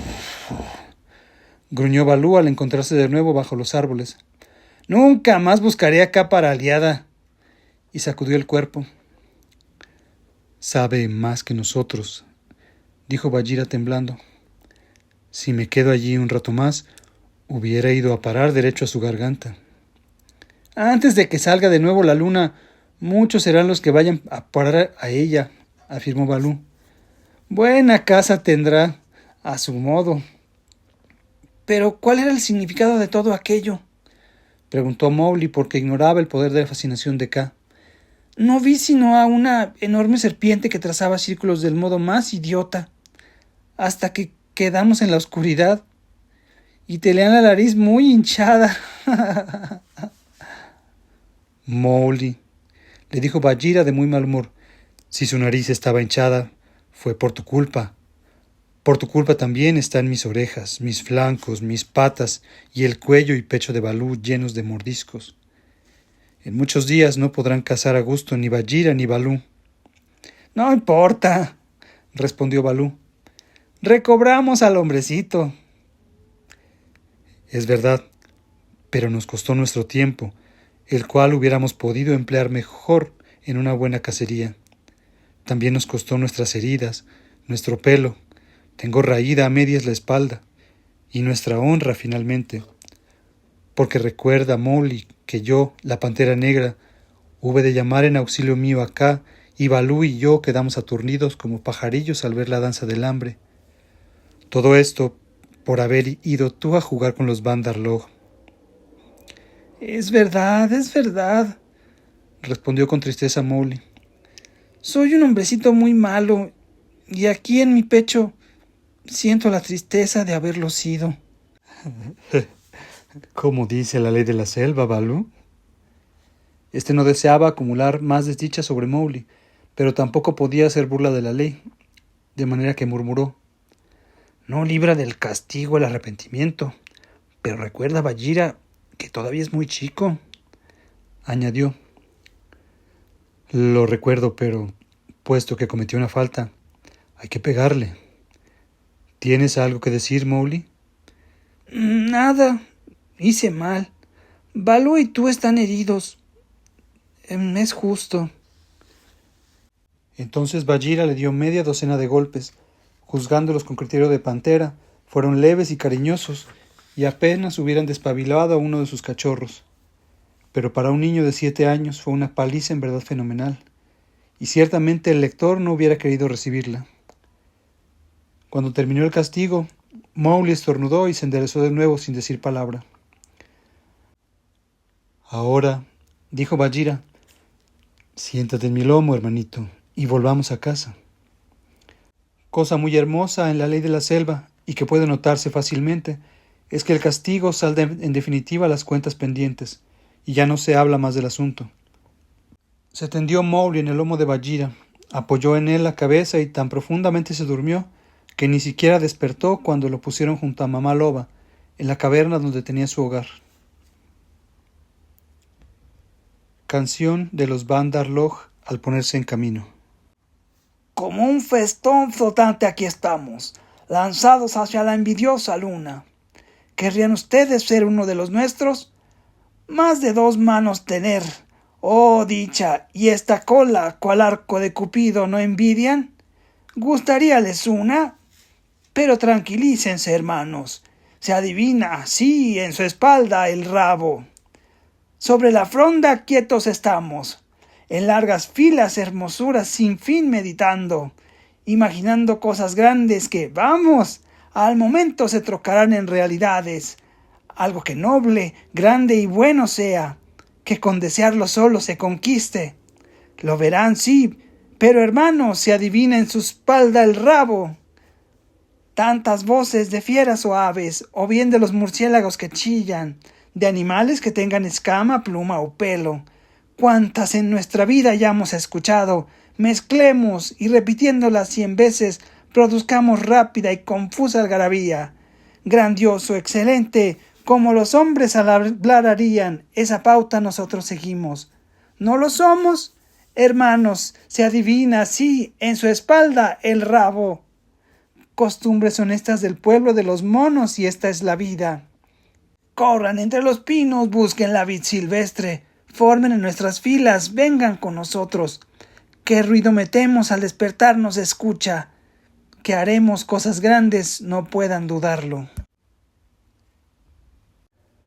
gruñó Baloo al encontrarse de nuevo bajo los árboles. «Nunca más buscaré a Kaa para aliada». Y sacudió el cuerpo. «Sabe más que nosotros», dijo Bagheera temblando. «Si me quedo allí un rato más, hubiera ido a parar derecho a su garganta». «Antes de que salga de nuevo la luna, muchos serán los que vayan a parar a ella», afirmó Baloo. «Buena casa tendrá, a su modo». «¿Pero cuál era el significado de todo aquello?», preguntó Mowgli porque ignoraba el poder de la fascinación de Kaa. No vi sino a una enorme serpiente que trazaba círculos del modo más idiota, hasta que quedamos en la oscuridad y tenía la nariz muy hinchada. Mowgli, le dijo Bagheera de muy mal humor, si su nariz estaba hinchada, fue por tu culpa. Por tu culpa también están mis orejas, mis flancos, mis patas y el cuello y pecho de Balú llenos de mordiscos. En muchos días no podrán cazar a gusto ni Bagheera ni Balú. No importa, respondió Balú. Recobramos al hombrecito. Es verdad, pero nos costó nuestro tiempo, el cual hubiéramos podido emplear mejor en una buena cacería. También nos costó nuestras heridas, nuestro pelo. Tengo raída a medias la espalda, y nuestra honra finalmente. Porque recuerda, Mowgli, que yo, la Pantera Negra, hube de llamar en auxilio mío acá, y Balú y yo quedamos aturdidos como pajarillos al ver la danza del hambre. Todo esto por haber ido tú a jugar con los Bandar Log. Es verdad, Respondió con tristeza Mowgli. soy un hombrecito muy malo, y aquí en mi pecho siento la tristeza de haberlo sido. Como dice la ley de la selva, Balú. Este no deseaba acumular más desdicha sobre Mowgli, pero tampoco podía hacer burla de la ley, de manera que murmuró. No libra del castigo el arrepentimiento, pero recuerda, Bagheera, que todavía es muy chico. Añadió. Lo recuerdo, pero puesto que cometió una falta, hay que pegarle. ¿Tienes algo que decir, Mowgli? Nada, hice mal. Balú y tú están heridos. Es justo. Entonces Bagheera le dio media docena de golpes. Juzgándolos con criterio de pantera, fueron leves y cariñosos, y apenas hubieran despabilado a uno de sus cachorros. Pero para un niño de 7 años fue una paliza en verdad fenomenal, y ciertamente el lector no hubiera querido recibirla. Cuando terminó el castigo, Mowgli estornudó y se enderezó de nuevo sin decir palabra. Ahora, dijo Bagheera, siéntate en mi lomo, hermanito, y volvamos a casa. Cosa muy hermosa en la ley de la selva, y que puede notarse fácilmente, es que el castigo salda en definitiva las cuentas pendientes, y ya no se habla más del asunto. Se tendió Mowgli en el lomo de Bagheera, apoyó en él la cabeza y tan profundamente se durmió que ni siquiera despertó cuando lo pusieron junto a Mamá Loba, en la caverna donde tenía su hogar. Canción de los Bandar Log al ponerse en camino. Como un festón flotante aquí estamos, lanzados hacia la envidiosa luna. ¿Querrían ustedes ser uno de los nuestros? Más de 2 manos tener, oh dicha, y esta cola, cual arco de Cupido, ¿no envidian? ¿Gustaríales una? Pero tranquilícense, hermanos, se adivina, sí, en su espalda el rabo. Sobre la fronda quietos estamos, en largas filas hermosuras sin fin meditando, imaginando cosas grandes que, vamos, al momento se trocarán en realidades, algo que noble, grande y bueno sea, que con desearlo solo se conquiste. Lo verán, sí, pero hermanos, se adivina en su espalda el rabo. Tantas voces de fieras o aves, o bien de los murciélagos que chillan, de animales que tengan escama, pluma o pelo, cuántas en nuestra vida hayamos escuchado, mezclemos y repitiéndolas 100 veces, produzcamos rápida y confusa algarabía. Grandioso, excelente, como los hombres al hablar harían, esa pauta nosotros seguimos. ¿No lo somos? Hermanos, se adivina, sí, en su espalda el rabo. Costumbres son estas del pueblo de los monos y esta es la vida. Corran entre los pinos, busquen la vid silvestre, formen en nuestras filas, vengan con nosotros. Qué ruido metemos al despertarnos escucha, que haremos cosas grandes, no puedan dudarlo.